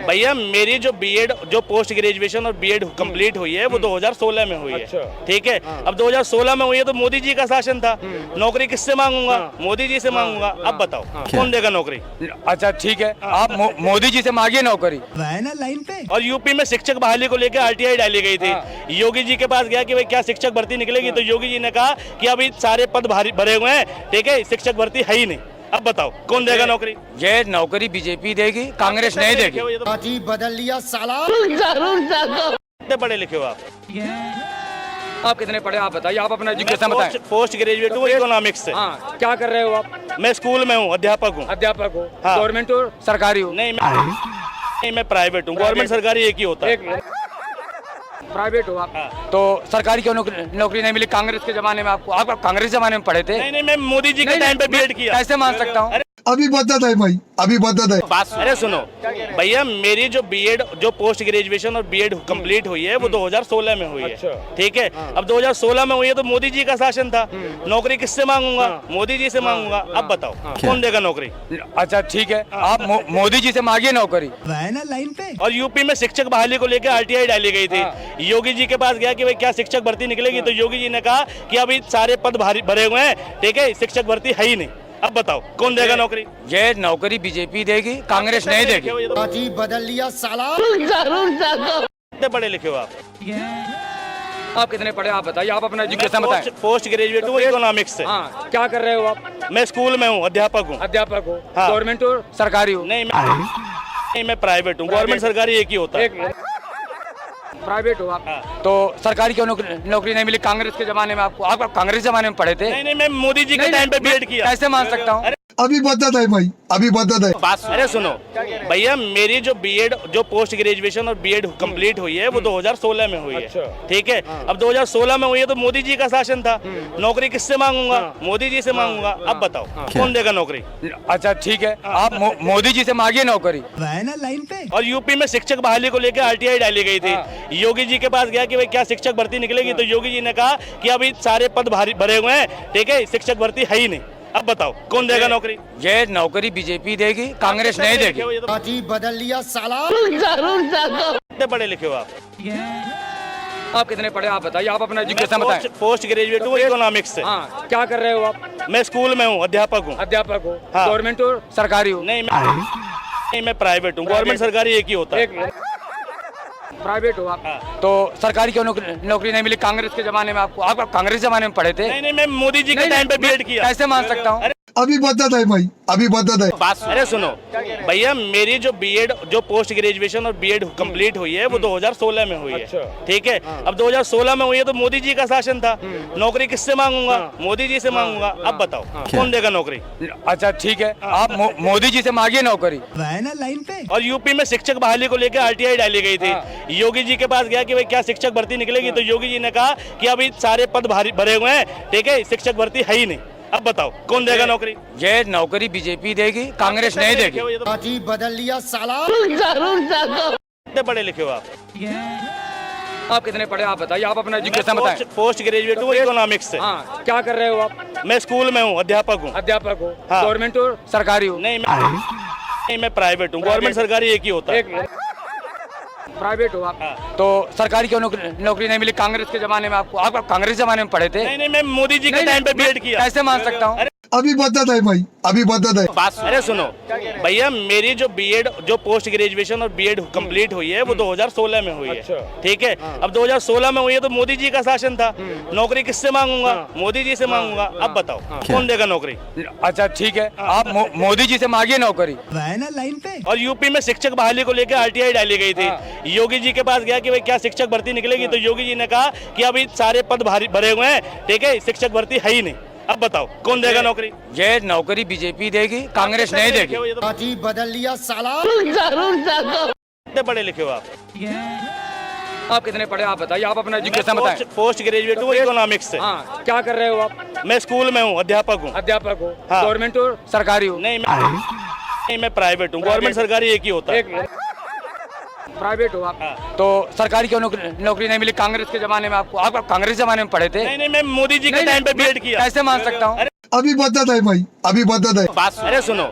भैया, मेरी जो बीएड जो पोस्ट ग्रेजुएशन और बीएड कंप्लीट हुई है वो 2016 में हुई है। ठीक है, अब 2016 में हुई है तो मोदी जी का शासन था। नौकरी किससे मांगूंगा? मोदी जी से मांगूंगा। अब बताओ कौन देगा नौकरी? अच्छा ठीक है, आप मोदी जी से मांगिए नौकरी। ना लाइन पे। और यूपी में शिक्षक बहाली को लेकर आरटीआई डाली गई थी। योगी जी के पास गया कि भाई क्या शिक्षक भर्ती निकलेगी, तो योगी जी ने कहा कि अभी सारे पद भरे हुए हैं, ठीक है, शिक्षक भर्ती है ही नहीं। अब बताओ कौन देगा नौकरी? ये नौकरी बीजेपी देगी, कांग्रेस नहीं देगी। पार्टी बदल लिया साला। कितने पढ़े लिखे हो आप? आप कितने पढ़े आप बताइए, आप अपना एजुकेशन बताएं। पोस्ट ग्रेजुएट हूँ इकोनॉमिक्स से। हाँ, क्या कर रहे हो आप? मैं स्कूल में हूँ, अध्यापक हूँ। अध्यापक हो? हाँ। गवर्नमेंट हो सरकारी हो? नहीं, मैं प्राइवेट हूँ। गवर्नमेंट सरकारी एक ही होता है। प्राइवेट हो आप? हाँ। तो सरकारी क्यों नौकरी नहीं मिली? कांग्रेस के जमाने में आपको, आप कांग्रेस जमाने में पढ़े थे? नहीं, मैं मोदी जी के टाइम पे बीएड किया। कैसे मान सकता हूँ? अभी बदत है भाई, अभी बदत है। बात अरे सुनो भैया, मेरी जो बीएड जो पोस्ट ग्रेजुएशन और बीएड कंप्लीट हुई है वो 2016 में हुई है। ठीक है, अब 2016 में हुई है तो मोदी जी का शासन था। नौकरी किससे मांगूंगा? मोदी जी से मांगूंगा। अब बताओ कौन देगा नौकरी? अच्छा ठीक है, आप मोदी जी से मांगिए नौकरी। ना लाइन पे। और यूपी में शिक्षक बहाली को लेकर आरटीआई डाली गई थी। योगी जी के पास गया कि भाई क्या शिक्षक भर्ती निकलेगी, तो योगी जी ने कहा कि अभी सारे पद भरे हुए हैं, ठीक है, शिक्षक भर्ती है ही नहीं। अब बताओ कौन देगा नौकरी? ये नौकरी बीजेपी देगी, कांग्रेस नहीं देगी। पार्टी बदल लिया साला। कितने पढ़े लिखे हो आप? आप कितने पढ़े आप बताइए, आप अपना एजुकेशन बताएं। पोस्ट ग्रेजुएट हूँ इकोनॉमिक्स से। हाँ, क्या कर रहे हो आप? मैं स्कूल में हूँ, अध्यापक हूँ। अध्यापक हो? हाँ। गवर्नमेंट हो सरकारी हो? नहीं, मैं प्राइवेट हूँ। गवर्नमेंट सरकारी एक ही होता है। प्राइवेट हो आप? तो सरकारी क्यों नौकरी नहीं मिली? कांग्रेस के जमाने में आपको, आप कांग्रेस जमाने में पढ़े थे? नहीं, मैं मोदी जी के टाइम पे बीएड किया। कैसे मान सकता हूँ? अभी बदत है भाई, अभी बदत है। अरे सुनो भैया, मेरी जो बीएड जो पोस्ट ग्रेजुएशन और बीएड कंप्लीट हुई है वो 2016 में हुई है। ठीक है, अब 2016 में हुई है तो मोदी जी का शासन था। नौकरी किससे मांगूंगा? मोदी जी से मांगूंगा। अब बताओ कौन देगा नौकरी? अच्छा ठीक है, आप मोदी जी से मांगिए नौकरी। ना लाइन पे। और यूपी में शिक्षक बहाली को लेकर आरटीआई डाली गई थी। योगी जी के पास गया कि भाई क्या शिक्षक भर्ती निकलेगी, तो योगी जी ने कहा कि अभी सारे पद भरे हुए हैं, ठीक है, शिक्षक भर्ती है ही नहीं। अब बताओ कौन देगा नौकरी? ये नौकरी बीजेपी देगी, कांग्रेस नहीं देगी। पार्टी बदल लिया साला। कितने पढ़े लिखे हो आप? आप कितने पढ़े आप बताइए, आप अपना एजुकेशन बताएं। पोस्ट ग्रेजुएट हूँ इकोनॉमिक्स से। हाँ, क्या कर रहे हो आप? मैं स्कूल में हूँ, अध्यापक हूँ। अध्यापक हो? हाँ। गवर्नमेंट हो सरकारी हो? नहीं, मैं प्राइवेट हूँ। गवर्नमेंट सरकारी एक ही होता है। प्राइवेट हो आप? तो सरकारी क्यों नौकरी नहीं मिली? कांग्रेस के जमाने में आपको, आप कांग्रेस जमाने में पढ़े थे? नहीं, मैं मोदी जी के टाइम पे बीएड किया। कैसे मान सकता हूँ? अभी बदत है भाई, अभी बदत है। अरे सुनो भैया, मेरी जो बीएड जो पोस्ट ग्रेजुएशन और बीएड कंप्लीट हुई है वो 2016 में हुई है। ठीक है, अब 2016 में हुई है तो मोदी जी का शासन था। नौकरी किससे मांगूंगा? मोदी जी से मांगूंगा। अब बताओ कौन देगा नौकरी? अच्छा ठीक है, आप मोदी जी से मांगिए नौकरी। ना लाइन पे। और यूपी में शिक्षक बहाली को लेकर आरटीआई डाली गई थी। योगी जी के पास गया कि भाई क्या शिक्षक भर्ती निकलेगी, तो योगी जी ने कहा कि अभी सारे पद भरे हुए हैं, ठीक है, शिक्षक भर्ती है ही नहीं। अब बताओ कौन देगा नौकरी? ये नौकरी बीजेपी देगी, कांग्रेस नहीं देगी। पार्टी बदल लिया साला। कितने पढ़े लिखे हो आप? आप कितने पढ़े आप बताइए, आप अपना एजुकेशन बताएं। पोस्ट ग्रेजुएट हूँ इकोनॉमिक्स से। हाँ, क्या कर रहे हो आप? मैं स्कूल में हूँ, अध्यापक हूँ। अध्यापक हो? हाँ। गवर्नमेंट हो सरकारी हो? नहीं, मैं प्राइवेट हूँ। गवर्नमेंट सरकारी एक ही होता है। प्राइवेट हो आप? तो सरकारी क्यों नौकरी नहीं मिली? कांग्रेस के जमाने में आपको, आप कांग्रेस जमाने में पढ़े थे? नहीं, मैं मोदी जी के टाइम पे बीएड किया। कैसे मान सकता हूँ? अभी बदत है भाई, अभी बदत है। अरे सुनो भैया, मेरी जो बीएड जो पोस्ट ग्रेजुएशन और बीएड कंप्लीट हुई है वो 2016 में हुई है। ठीक है, अब 2016 में हुई है तो मोदी जी का शासन था। नौकरी किससे मांगूंगा? मोदी जी से मांगूंगा। अब बताओ कौन देगा नौकरी? अच्छा ठीक है, आप मोदी जी से मांगिए नौकरी। ना लाइन पे। और यूपी में शिक्षक बहाली को लेकर आरटीआई डाली गई थी। योगी जी के पास गया कि भाई क्या शिक्षक भर्ती निकलेगी, तो योगी जी ने कहा कि अभी सारे पद भरे हुए हैं, ठीक है, शिक्षक भर्ती है ही नहीं। अब बताओ कौन देगा नौकरी? ये नौकरी बीजेपी देगी, कांग्रेस नहीं देगी। पार्टी बदल लिया साला। कितने पढ़े लिखे हो आप? आप कितने पढ़े आप बताइए, आप अपना एजुकेशन बताएं। पोस्ट ग्रेजुएट हूँ इकोनॉमिक्स से। हाँ, क्या कर रहे हो आप? मैं स्कूल में हूँ, अध्यापक हूँ। अध्यापक हो? हाँ। गवर्नमेंट हो सरकारी हो? नहीं, मैं प्राइवेट हूँ। गवर्नमेंट सरकारी एक ही होता है। प्राइवेट हो आप? तो सरकारी क्यों नौकरी नहीं मिली? कांग्रेस के जमाने में आपको, आप कांग्रेस जमाने में पढ़े थे? नहीं, मैं मोदी जी के टाइम पे बीएड किया। कैसे मान सकता हूँ? अभी बदत है भाई, अभी बदत है। अरे सुनो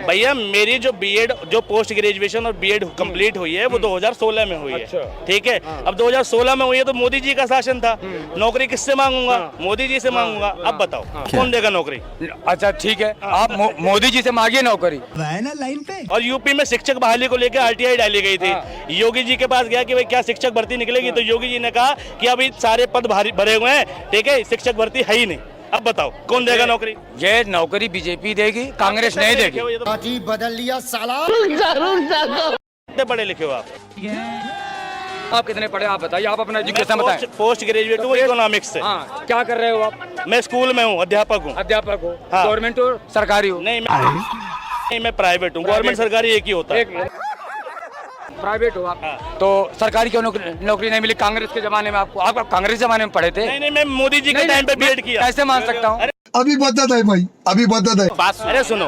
भैया, मेरी जो बीएड जो पोस्ट ग्रेजुएशन और बीएड कंप्लीट हुई है वो 2016 में हुई है। ठीक है, अब 2016 में हुई है तो मोदी जी का शासन था। नौकरी किससे मांगूंगा? मोदी जी से मांगूंगा। अब बताओ कौन देगा नौकरी? अच्छा ठीक है, आप मोदी जी से मांगिए नौकरी। ना लाइन पे। और यूपी में शिक्षक बहाली को लेकर आरटीआई डाली गई थी। योगी जी के पास गया कि भाई क्या शिक्षक भर्ती निकलेगी, तो योगी जी ने कहा कि अभी सारे पद भरे हुए हैं, ठीक है, शिक्षक भर्ती है ही नहीं। अब बताओ कौन देगा नौकरी? ये नौकरी बीजेपी देगी, कांग्रेस नहीं देगी। पार्टी बदल लिया साला। कितने पढ़े लिखे हो आप? आप कितने पढ़े आप बताइए, आप अपना एजुकेशन बताएं। पोस्ट ग्रेजुएट हूँ इकोनॉमिक्स से। हाँ, क्या कर रहे हो आप? मैं स्कूल में हूँ, अध्यापक हूँ। अध्यापक हो? हाँ। गवर्नमेंट हो सरकारी हो? नहीं, मैं प्राइवेट हूँ। गवर्नमेंट सरकारी एक ही होता है। प्राइवेट हो आप? तो सरकारी क्यों नौकरी नहीं मिली? कांग्रेस के जमाने में आपको, आप कांग्रेस जमाने में पढ़े थे? नहीं, मैं मोदी जी के टाइम पे बीएड किया। कैसे मान सकता हूँ? अभी बदत है भाई, अभी बदत है। अरे सुनो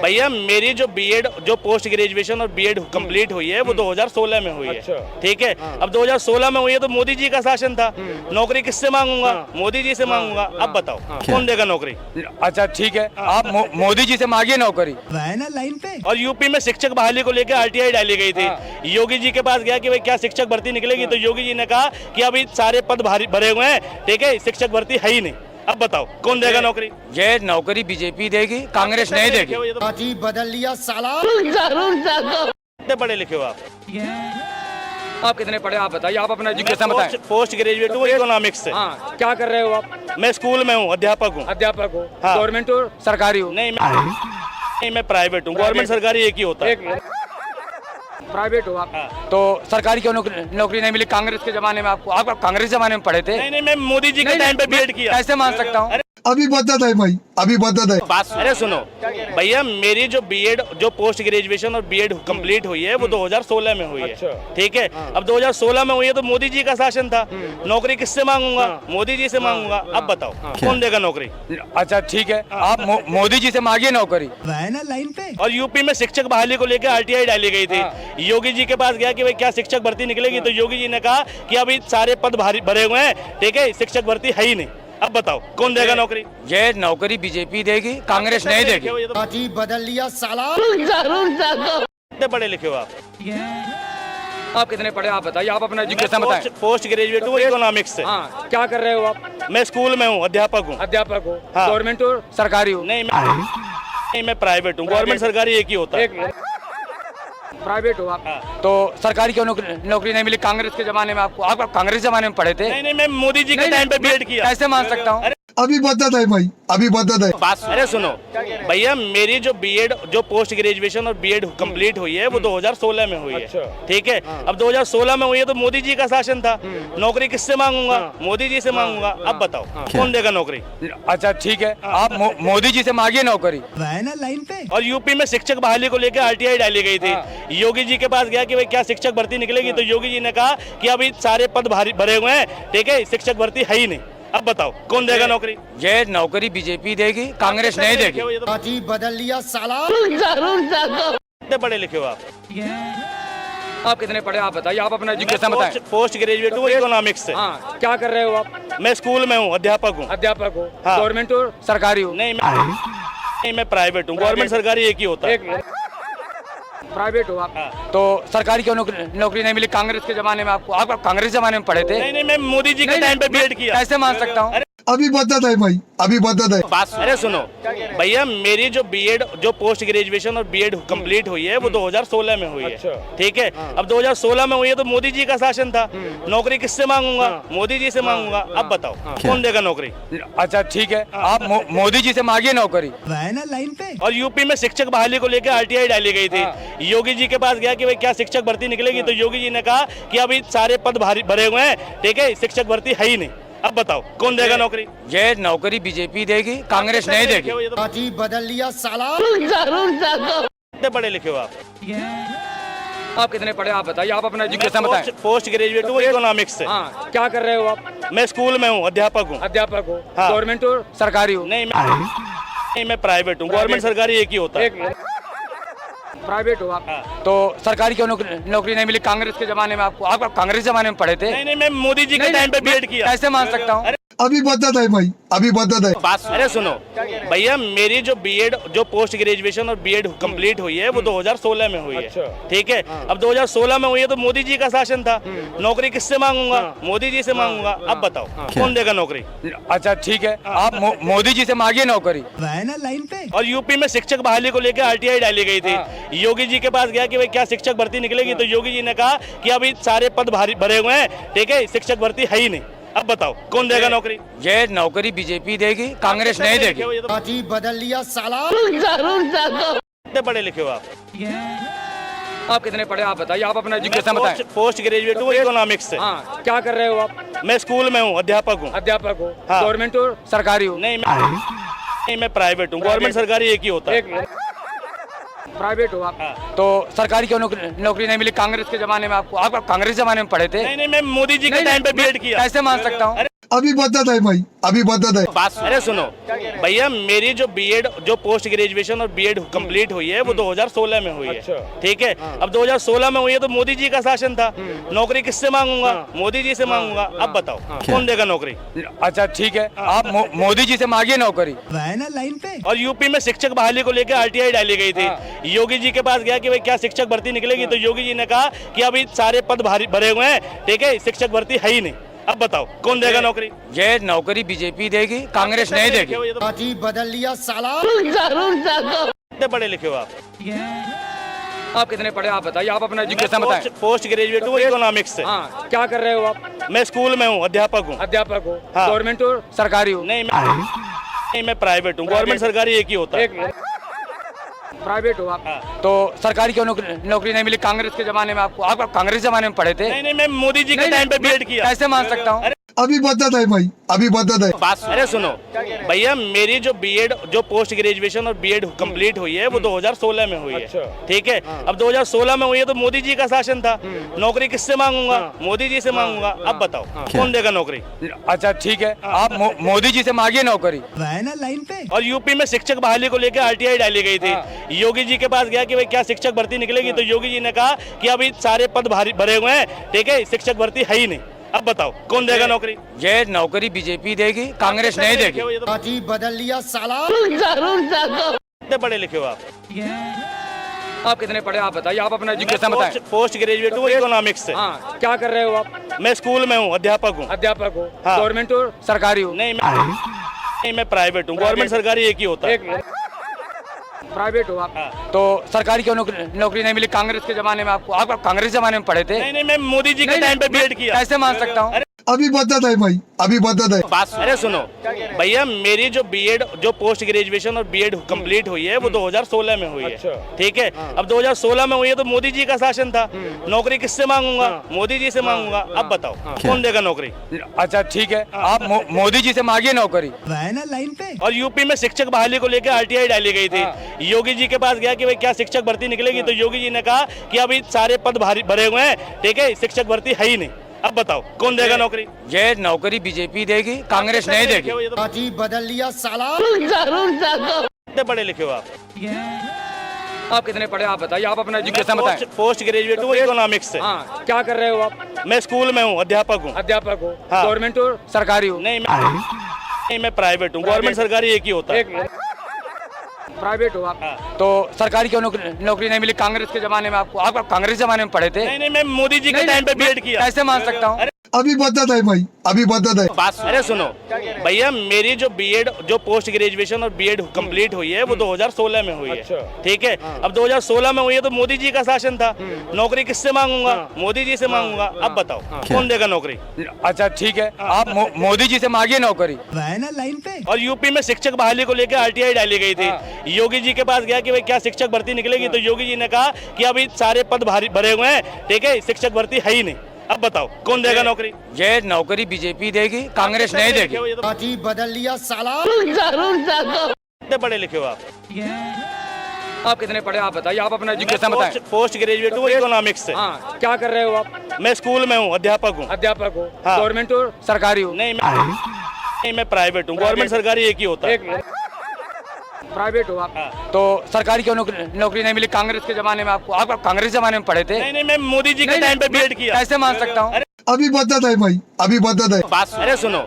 भैया, मेरी जो बीएड जो पोस्ट ग्रेजुएशन और बीएड कंप्लीट हुई है वो 2016 में हुई है। ठीक है, अब 2016 में हुई है तो मोदी जी का शासन था। नौकरी किससे मांगूंगा? मोदी जी से मांगूंगा। अब बताओ कौन देगा नौकरी? अच्छा ठीक है, आप मोदी जी से मांगिए नौकरी। है ना लाइन पे। और यूपी में शिक्षक बहाली को लेकर आरटीआई डाली गई थी। योगी जी के पास गया कि भाई क्या शिक्षक भर्ती निकलेगी, तो योगी जी ने कहा कि अभी सारे पद भरे हुए हैं, ठीक है, शिक्षक भर्ती है ही नहीं। अब बताओ कौन देगा नौकरी? ये नौकरी बीजेपी देगी, कांग्रेस नहीं देगी। पार्टी बदल लिया साला। कितने पढ़े लिखे हो आप कितने पढ़े आप बताइए, आप अपना एजुकेशन बताएं। पोस्ट ग्रेजुएट हूँ इकोनॉमिक्स से। हाँ, क्या कर रहे हो आप? मैं स्कूल में हूँ, अध्यापक हूँ। अध्यापक हो? हाँ। गवर्नमेंट हो सरकारी हो? नहीं, मैं प्राइवेट हूँ। गवर्नमेंट सरकारी एक ही होता है। एक मिनट, प्राइवेट हो आप? हाँ। तो सरकारी क्यों नौकरी नहीं मिली? कांग्रेस के जमाने में आपको, आप कांग्रेस जमाने में पढ़े थे? नहीं, मैं मोदी जी के टाइम पे बीएड किया। कैसे मान सकता हूँ? अभी बदत है भाई, अभी बदत है। अरे सुनो भैया, मेरी जो बीएड जो पोस्ट ग्रेजुएशन और बीएड कंप्लीट हुई है वो 2016 में हुई है। ठीक है, अब 2016 में हुई है तो मोदी जी का शासन था। नौकरी किससे मांगूंगा? मोदी जी से मांगूंगा। अब बताओ कौन देगा नौकरी? अच्छा ठीक है, आप मोदी जी से मांगिए नौकरी। है ना लाइन पे। और यूपी में शिक्षक बहाली को लेकर आरटीआई डाली गई थी। योगी जी के पास गया कि भाई क्या शिक्षक भर्ती निकलेगी, तो योगी जी ने कहा कि अभी सारे पद भरे हुए हैं, ठीक है, शिक्षक भर्ती है ही नहीं। अब बताओ कौन देगा नौकरी? ये नौकरी बीजेपी देगी, कांग्रेस नहीं देगी। पार्टी बदल लिया साला। कितने पढ़े लिखे हो आप कितने पढ़े आप बताइए, आप अपना एजुकेशन बताएं। पोस्ट ग्रेजुएट हूँ इकोनॉमिक्स से। हाँ, क्या कर रहे हो आप? मैं स्कूल में हूँ, अध्यापक हूँ। अध्यापक हो? हाँ। गवर्नमेंट हो सरकारी हो? नहीं, मैं प्राइवेट हूँ। गवर्नमेंट सरकारी एक ही होता है। एक मिनट, प्राइवेट हो आप? हाँ। तो सरकारी क्यों नौकरी नहीं मिली? कांग्रेस के जमाने में आपको, आप कांग्रेस जमाने में पढ़े थे? नहीं, मैं मोदी जी के टाइम पे बीएड किया। कैसे मान सकता हूँ? अभी बदत है भाई, अभी बदत है। अरे सुनो भैया, मेरी जो बीएड जो पोस्ट ग्रेजुएशन और बीएड कंप्लीट हुई है वो 2016 में हुई है। ठीक है, अब 2016 में हुई है तो मोदी जी का शासन था। नौकरी किससे मांगूंगा? मोदी जी से मांगूंगा। अब बताओ कौन देगा नौकरी? अच्छा ठीक है, आप मोदी जी से मांगिए नौकरी। है ना लाइन पे। और यूपी में शिक्षक बहाली को लेकर आरटीआई डाली गई थी। योगी जी के पास गया कि भाई क्या शिक्षक भर्ती निकलेगी, तो योगी जी ने कहा कि अभी सारे पद भरे हुए हैं, ठीक है, शिक्षक भर्ती है ही नहीं। अब बताओ कौन देगा नौकरी? ये नौकरी बीजेपी देगी, कांग्रेस नहीं देगी। पार्टी बदल लिया साला। कितने पढ़े लिखे हो आप कितने पढ़े आप बताइए, आप अपना एजुकेशन बताएं। पोस्ट ग्रेजुएट हूँ इकोनॉमिक्स से। हाँ, क्या कर रहे हो आप? मैं स्कूल में हूँ, अध्यापक हूँ। अध्यापक हो? हाँ। गवर्नमेंट हो सरकारी हो? नहीं, मैं प्राइवेट हूँ। गवर्नमेंट सरकारी एक ही होता है। एक मिनट, प्राइवेट हो आप? हाँ। तो सरकारी क्यों नौकरी नहीं मिली? कांग्रेस के जमाने में आपको, आप कांग्रेस जमाने में पढ़े थे? नहीं, मैं मोदी जी के टाइम पे बीएड किया। कैसे मान सकता हूँ? अभी बदत है भाई, अभी बदत है। अरे सुनो भैया, मेरी जो बीएड जो पोस्ट ग्रेजुएशन और बीएड कंप्लीट हुई है वो 2016 में हुई है। ठीक है, अब 2016 में हुई है तो मोदी जी का शासन था। नौकरी किससे मांगूंगा? मोदी जी से मांगूंगा। अब बताओ कौन देगा नौकरी? अच्छा ठीक है, आप मोदी जी से मांगिए नौकरी। है ना लाइन पे। और यूपी में शिक्षक बहाली को लेकर आरटीआई डाली गई थी। योगी जी के पास गया कि भाई क्या शिक्षक भर्ती निकलेगी, तो योगी जी ने कहा कि अभी सारे पद भरे हुए हैं, ठीक है, शिक्षक भर्ती है ही नहीं। अब बताओ कौन देगा नौकरी? ये नौकरी बीजेपी देगी, कांग्रेस नहीं देगी। पार्टी बदल लिया साला। कितने पढ़े लिखे हो आप कितने पढ़े आप बताइए, आप अपना एजुकेशन बताएं। पोस्ट ग्रेजुएट हूँ इकोनॉमिक्स से। हाँ, क्या कर रहे हो आप? मैं स्कूल में हूँ, अध्यापक हूँ। अध्यापक हो? हाँ। गवर्नमेंट हो सरकारी हो? नहीं, मैं प्राइवेट हूँ। गवर्नमेंट सरकारी एक ही होता है। एक मिनट, प्राइवेट हो आप? हाँ। तो सरकारी क्यों नौकरी नहीं मिली? कांग्रेस के जमाने में आपको, आप कांग्रेस जमाने में पढ़े थे? नहीं, मैं मोदी जी के टाइम पे बीएड किया। कैसे मान सकता हूँ? अभी बदत है भाई, अभी बदत है। अरे सुनो भैया, मेरी जो बीएड जो पोस्ट ग्रेजुएशन और बीएड कंप्लीट हुई है वो 2016 में हुई है। ठीक है, अब 2016 में हुई है तो मोदी जी का शासन था। नौकरी किससे मांगूंगा? मोदी जी से मांगूंगा। अब बताओ कौन देगा नौकरी? अच्छा ठीक है, आप मोदी जी से मांगिए नौकरी। है ना लाइन पे। और यूपी में शिक्षक बहाली को लेकर आरटीआई डाली गई थी। योगी जी के पास गया कि भाई क्या शिक्षक भर्ती निकलेगी, तो योगी जी ने कहा कि अभी सारे पद भरे हुए हैं, ठीक है, शिक्षक भर्ती है ही नहीं। अब बताओ कौन देगा नौकरी? ये नौकरी बीजेपी देगी, कांग्रेस नहीं देगी। पार्टी बदल लिया साला। कितने पढ़े लिखे हो आप कितने पढ़े आप बताइए, आप अपना एजुकेशन बताएं। पोस्ट ग्रेजुएट हूँ इकोनॉमिक्स से। हाँ, क्या कर रहे हो आप? मैं स्कूल में हूँ, अध्यापक हूँ। अध्यापक हो? हाँ। गवर्नमेंट हो सरकारी हो? नहीं, मैं प्राइवेट हूँ। गवर्नमेंट सरकारी एक ही होता है। एक मिनट, प्राइवेट हो आप? हाँ। तो सरकारी क्यों नौकरी नहीं मिली? कांग्रेस के जमाने में आपको, आप कांग्रेस जमाने में पढ़े थे? नहीं, मैं मोदी जी के टाइम पे बीएड किया। कैसे मान सकता हूँ? अभी बदत है भाई, अभी बदत है। अरे सुनो भैया, मेरी जो बीएड जो पोस्ट ग्रेजुएशन और बीएड कंप्लीट हुई है वो 2016 में हुई है। ठीक है, अब 2016 में हुई है तो मोदी जी का शासन था। नौकरी किससे मांगूंगा? मोदी जी से मांगूंगा। अब बताओ कौन देगा नौकरी? अच्छा ठीक है, आप मोदी जी से मांगिए नौकरी। है ना लाइन पे। और यूपी में शिक्षक बहाली को लेकर आरटीआई डाली गई थी। योगी जी के पास गया कि भाई क्या शिक्षक भर्ती निकलेगी, तो योगी जी ने कहा कि अभी सारे पद भरे हुए हैं, ठीक है, शिक्षक भर्ती है ही नहीं। अब बताओ कौन देगा नौकरी? ये नौकरी बीजेपी देगी, कांग्रेस नहीं देगी। पार्टी बदल लिया साला। कितने पढ़े लिखे हो आप? आप कितने पढ़े आप बताइए, आप अपना एजुकेशन बताएं। पोस्ट ग्रेजुएट हूँ इकोनॉमिक्स से। हाँ, क्या कर रहे हो आप? मैं स्कूल में हूँ, अध्यापक हूँ। अध्यापक हो? हाँ। गवर्नमेंट हो सरकारी हो? नहीं, मैं प्राइवेट हूँ। गवर्नमेंट सरकारी एक ही होता है। प्राइवेट हो आप? तो सरकारी क्यों नौकरी नहीं मिली? कांग्रेस के जमाने में आपको, आप कांग्रेस जमाने में पढ़े थे? नहीं, मैं मोदी जी के टाइम पे बीएड किया। कैसे मान सकता हूँ? अभी बदत है भाई, अभी बदत है। अरे सुनो भैया, मेरी जो बीएड जो पोस्ट ग्रेजुएशन और बीएड कंप्लीट हुई है वो 2016 में हुई है। ठीक है, अब 2016 में हुई है तो मोदी जी का शासन था। नौकरी किससे मांगूंगा? मोदी जी से मांगूंगा। अब बताओ कौन देगा नौकरी? अच्छा ठीक है, आप मोदी जी से मांगिए नौकरी। है ना लाइन पे। और यूपी में शिक्षक बहाली को लेकर आरटीआई डाली गई थी। योगी जी के पास गया कि भाई क्या शिक्षक भर्ती निकलेगी, तो योगी जी ने कहा कि अभी सारे पद भरे हुए हैं, ठीक है, शिक्षक भर्ती है ही नहीं। अब बताओ कौन देगा नौकरी? ये नौकरी बीजेपी देगी, कांग्रेस नहीं देगी। पार्टी बदल लिया साला। कितने पढ़े लिखे हो आप? आप कितने पढ़े आप बताइए, आप अपना एजुकेशन बताएं। पोस्ट ग्रेजुएट हूँ इकोनॉमिक्स से। हाँ, क्या कर रहे हो आप? मैं स्कूल में हूँ, अध्यापक हूँ। अध्यापक हो? हाँ। गवर्नमेंट हो सरकारी हो? नहीं, मैं प्राइवेट हूँ। गवर्नमेंट सरकारी एक ही होता है। प्राइवेट हो आप? तो सरकारी क्यों नौकरी नहीं मिली? कांग्रेस के जमाने में आपको, आप कांग्रेस जमाने में पढ़े थे? नहीं, मैं मोदी जी के टाइम पे बीएड किया। कैसे मान सकता हूँ? अभी बदत है भाई, अभी बदत है। अरे सुनो भैया, मेरी जो बीएड जो पोस्ट ग्रेजुएशन और बीएड कंप्लीट हुई है वो 2016 में हुई है। ठीक है, अब 2016 में हुई है तो मोदी जी का शासन था। नौकरी किससे मांगूंगा? मोदी जी से मांगूंगा। अब बताओ कौन देगा नौकरी? अच्छा ठीक है, आप मोदी जी से मांगिए नौकरी। है ना लाइन पे। और यूपी में शिक्षक बहाली को लेकर आरटीआई डाली गई थी। योगी जी के पास गया कि भाई क्या शिक्षक भर्ती निकलेगी, तो योगी जी ने कहा कि अभी सारे पद भरे हुए हैं, ठीक है, शिक्षक भर्ती है ही नहीं। अब बताओ कौन देगा नौकरी? ये नौकरी बीजेपी देगी, कांग्रेस नहीं देगी। पार्टी बदल लिया साला। कितने पढ़े लिखे हो आप? आप कितने पढ़े आप बताइए, आप अपना एजुकेशन बताएं। पोस्ट ग्रेजुएट हूँ इकोनॉमिक्स से। हाँ, क्या कर रहे हो आप? मैं स्कूल में हूँ, अध्यापक हूँ। अध्यापक हो? हाँ। गवर्नमेंट हो सरकारी हो? नहीं, मैं प्राइवेट हूँ। गवर्नमेंट सरकारी एक ही होता है। प्राइवेट हो आप? तो सरकारी क्यों नौकरी नहीं मिली? कांग्रेस के जमाने में आपको, आप कांग्रेस जमाने में पढ़े थे? नहीं, मैं मोदी जी के टाइम पे बीएड किया। कैसे मान सकता हूँ? अभी बदत है भाई, अभी बदत है। अरे सुनो भैया, मेरी जो बीएड जो पोस्ट ग्रेजुएशन और बीएड कंप्लीट हुई है वो 2016 में हुई है। ठीक है, अब 2016 में हुई है तो मोदी जी का शासन था। नौकरी किससे मांगूंगा? मोदी जी से मांगूंगा। अब बताओ कौन देगा नौकरी? अच्छा ठीक है, आप मोदी जी से मांगिए नौकरी। है ना लाइन पे। और यूपी में शिक्षक बहाली को लेकर आरटीआई डाली गई थी। योगी जी के पास गया कि भाई क्या शिक्षक भर्ती निकलेगी, तो योगी जी ने कहा कि अभी सारे पद भरे हुए हैं, ठीक है, शिक्षक भर्ती है ही नहीं। अब बताओ कौन देगा नौकरी? ये नौकरी बीजेपी देगी, कांग्रेस नहीं देगी। पार्टी बदल लिया साला। कितने पढ़े लिखे हो आप? आप कितने पढ़े आप बताइए, आप अपना एजुकेशन बताएं। पोस्ट ग्रेजुएट हूँ इकोनॉमिक्स से। हाँ, क्या कर रहे हो आप? मैं स्कूल में हूँ, अध्यापक हूँ। अध्यापक हो? हाँ। गवर्नमेंट हो सरकारी हो? नहीं, मैं प्राइवेट हूँ। गवर्नमेंट सरकारी एक ही होता है। प्राइवेट हो आप? तो सरकारी क्यों नौकरी नहीं मिली? कांग्रेस के जमाने में आपको, आप कांग्रेस जमाने में पढ़े थे? नहीं, मैं मोदी जी के टाइम पे बीएड किया। कैसे मान सकता हूँ? अभी बदत है भाई, अभी बदत है। अरे सुनो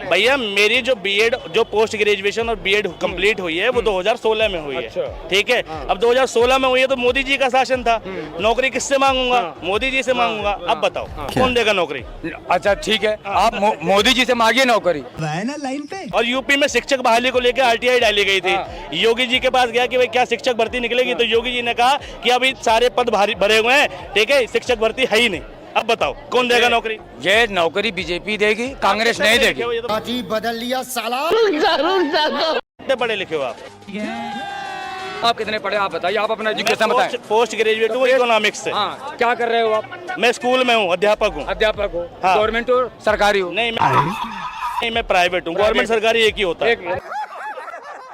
भैया, मेरी जो बीएड जो पोस्ट ग्रेजुएशन और बीएड कंप्लीट हुई है वो 2016 में हुई है। ठीक है, अब 2016 में हुई है तो मोदी जी का शासन था। नौकरी किससे मांगूंगा? मोदी जी से मांगूंगा। अब बताओ कौन देगा नौकरी? अच्छा ठीक है, आप मोदी जी से मांगिए नौकरी। है ना लाइन पे। और यूपी में शिक्षक बहाली को लेकर आरटीआई डाली गई थी। योगी जी के पास गया कि भाई क्या शिक्षक भर्ती निकलेगी, तो योगी जी ने कहा कि अभी सारे पद भरे हुए हैं, ठीक है, शिक्षक भर्ती है ही नहीं। अब बताओ कौन देगा नौकरी? ये नौकरी बीजेपी देगी, कांग्रेस नहीं देगी। पार्टी बदल लिया साला। कितने पढ़े लिखे हो आप? आप कितने पढ़े आप बताइए, आप अपना एजुकेशन बताएं। पोस्ट ग्रेजुएट हूँ इकोनॉमिक्स से। हाँ, क्या कर रहे हो आप? मैं स्कूल में हूँ, अध्यापक हूँ। अध्यापक हो? हाँ। गवर्नमेंट हो सरकारी हो? नहीं, मैं प्राइवेट हूँ। गवर्नमेंट सरकारी एक ही होता है।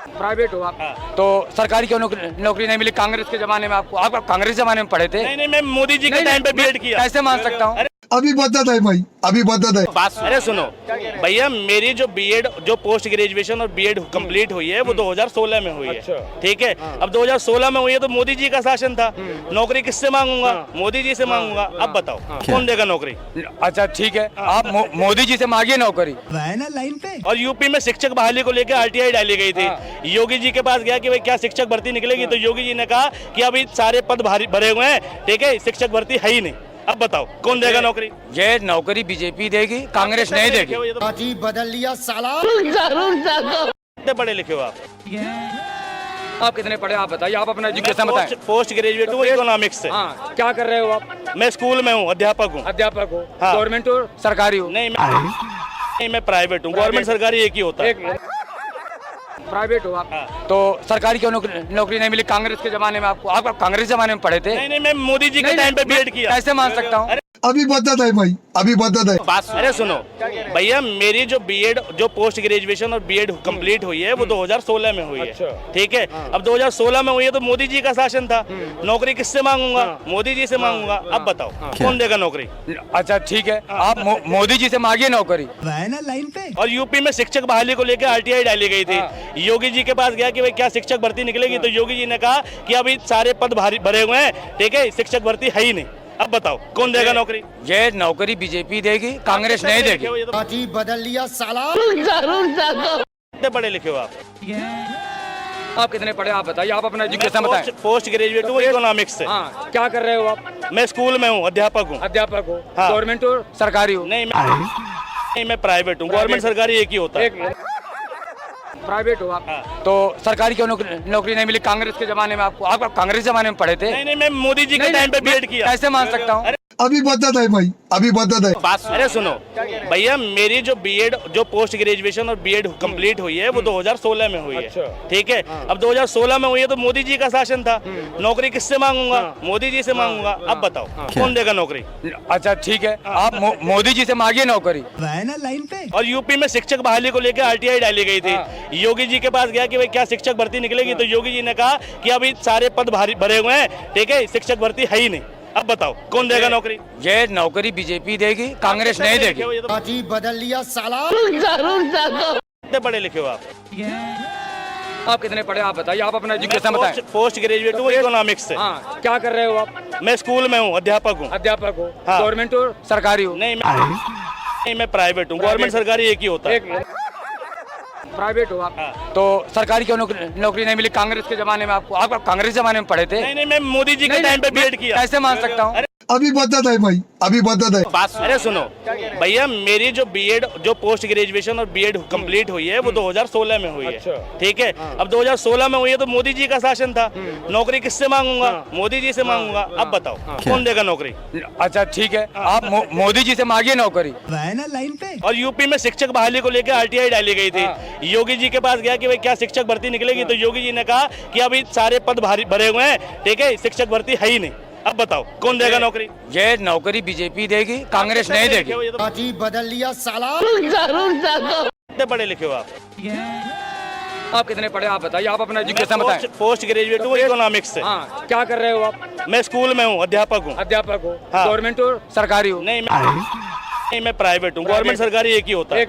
प्राइवेट हो आप? तो सरकारी क्यों नौकरी नहीं मिली? कांग्रेस के जमाने में आपको, आप कांग्रेस जमाने में पढ़े थे? नहीं, मैं मोदी जी के टाइम पे बीएड किया। कैसे मान सकता हूँ? अभी बदत है भाई, अभी बदत है। अरे सुनो भैया, मेरी जो बीएड जो पोस्ट ग्रेजुएशन और बीएड कंप्लीट हुई है वो 2016 में हुई है। ठीक है, अब 2016 में हुई है तो मोदी जी का शासन था। नौकरी किससे मांगूंगा? मोदी जी से मांगूंगा। अब बताओ कौन देगा नौकरी? अच्छा ठीक है, आप मोदी जी से मांगिए नौकरी। ना लाइन पे। और यूपी में शिक्षक बहाली को लेकर आरटीआई डाली गई थी। योगी जी के पास गया कि भाई क्या शिक्षक भर्ती निकलेगी, तो योगी जी ने कहा कि अभी सारे पद भरे हुए हैं, ठीक है, शिक्षक भर्ती है ही नहीं। अब बताओ कौन देगा नौकरी? ये नौकरी बीजेपी देगी, कांग्रेस नहीं देगी। अभी बदल लिया साला। कितने पढ़े लिखे हो आप कितने पढ़े आप बताइए, आप अपना एजुकेशन बताएं। पोस्ट ग्रेजुएट हूँ इकोनॉमिक्स से। हाँ, क्या कर रहे हो आप? मैं स्कूल में हूँ, अध्यापक हूँ। अध्यापक हो? हाँ। गवर्नमेंट हो सरकारी हो? नहीं, मैं प्राइवेट हूँ। गवर्नमेंट सरकारी एक ही होता है। प्राइवेट हो आप? तो सरकारी क्यों नौकरी नहीं मिली कांग्रेस के जमाने में आपको? आप कांग्रेस जमाने में पढ़े थे? नहीं, मैं मोदी जी के टाइम पे बीएड किया। कैसे मान सकता हूँ? अभी बदत है भाई, अभी बदत है। अरे सुनो भैया, मेरी जो बीएड जो पोस्ट ग्रेजुएशन और बीएड कंप्लीट हुई है वो 2016 में हुई है। ठीक है, अब 2016 में हुई है तो मोदी जी का शासन था। नौकरी किससे मांगूंगा? मोदी जी से मांगूंगा। अब बताओ कौन देगा नौकरी? अच्छा ठीक है, आप मोदी जी से मांगिए नौकरी। ना लाइन पे। और यूपी में शिक्षक बहाली को लेकर आरटीआई डाली गई थी। योगी जी के पास गया कि भाई क्या शिक्षक भर्ती निकलेगी, तो योगी जी ने कहा कि अभी सारे पद भरे हुए हैं, ठीक है, शिक्षक भर्ती है ही नहीं। अब बताओ कौन देगा नौकरी? ये नौकरी बीजेपी देगी, कांग्रेस नहीं देगी। अभी बदल लिया साला। कितने पढ़े लिखे हो आप कितने पढ़े आप बताइए, आप अपना एजुकेशन बताएं। पोस्ट ग्रेजुएट हूँ इकोनॉमिक्स से। हाँ, क्या कर रहे हो आप? मैं स्कूल में हूँ, अध्यापक हूँ। अध्यापक हो? हाँ। गवर्नमेंट हो सरकारी हो? नहीं, मैं प्राइवेट हूँ। गवर्नमेंट सरकारी एक ही होता है। प्राइवेट हो आप? तो सरकारी क्यों नौकरी नहीं मिली कांग्रेस के जमाने में आपको? आप कांग्रेस जमाने में पढ़े थे? नहीं, मैं मोदी जी के टाइम पे बीएड किया। कैसे मान सकता हूँ? अभी बदत है भाई, अभी बदत है। अरे सुनो भैया, मेरी जो बीएड जो पोस्ट ग्रेजुएशन और बीएड कंप्लीट हुई है वो 2016 में हुई है। ठीक है, अब 2016 में हुई है तो मोदी जी का शासन था। नौकरी किससे मांगूंगा? मोदी जी से मांगूंगा। अब बताओ कौन देगा नौकरी? अच्छा ठीक है, आप मोदी जी से मांगिए नौकरी। ना लाइन पे। और यूपी में शिक्षक बहाली को लेकर आरटीआई डाली गई थी। योगी जी के पास गया कि भाई क्या शिक्षक भर्ती निकलेगी, तो योगी जी ने कहा कि अभी सारे पद भरे हुए हैं, ठीक है, शिक्षक भर्ती है ही नहीं। अब बताओ कौन देगा नौकरी? ये नौकरी बीजेपी देगी, कांग्रेस नहीं देगी। अभी बदल लिया साला। कितने पढ़े लिखे हो आप कितने पढ़े आप बताइए, आप अपना एजुकेशन बताएं। पोस्ट ग्रेजुएट हूँ इकोनॉमिक्स से। हाँ, क्या कर रहे हो आप? मैं स्कूल में हूँ, अध्यापक हूँ। अध्यापक हो? हाँ। गवर्नमेंट हो सरकारी हो? नहीं, मैं प्राइवेट हूँ। गवर्नमेंट सरकारी एक ही होता है। प्राइवेट हो आप? तो सरकारी क्यों नौकरी नहीं मिली कांग्रेस के जमाने में आपको? आप कांग्रेस जमाने में पढ़े थे? नहीं, मैं मोदी जी के टाइम पे बीएड किया। कैसे मान सकता हूँ? अभी बदत है भाई, अभी बदत है। अरे सुनो भैया, मेरी जो बीएड जो पोस्ट ग्रेजुएशन और बीएड कंप्लीट हुई है वो 2016 में हुई है। ठीक है, अब 2016 में हुई है तो मोदी जी का शासन था। नौकरी किससे मांगूंगा? मोदी जी से मांगूंगा। अब बताओ कौन देगा नौकरी? अच्छा ठीक है, आप मोदी जी से मांगिए नौकरी। ना लाइन पे। और यूपी में शिक्षक बहाली को लेकर आरटीआई डाली गई थी। योगी जी के पास गया कि भाई क्या शिक्षक भर्ती निकलेगी, तो योगी जी ने कहा कि अभी सारे पद भरे हुए हैं, ठीक है, शिक्षक भर्ती है ही नहीं। अब बताओ कौन देगा नौकरी? ये नौकरी बीजेपी देगी, कांग्रेस नहीं देगी। अभी बदल लिया साला। कितने पढ़े लिखे हो आप कितने पढ़े आप बताइए, आप अपना एजुकेशन बताएं। पोस्ट ग्रेजुएट हूँ इकोनॉमिक्स से। हाँ, क्या कर रहे हो आप? मैं स्कूल में हूँ, अध्यापक हूँ। अध्यापक हो? हाँ। गवर्नमेंट हो सरकारी हो? नहीं, मैं प्राइवेट हूँ। गवर्नमेंट सरकारी एक ही होता है।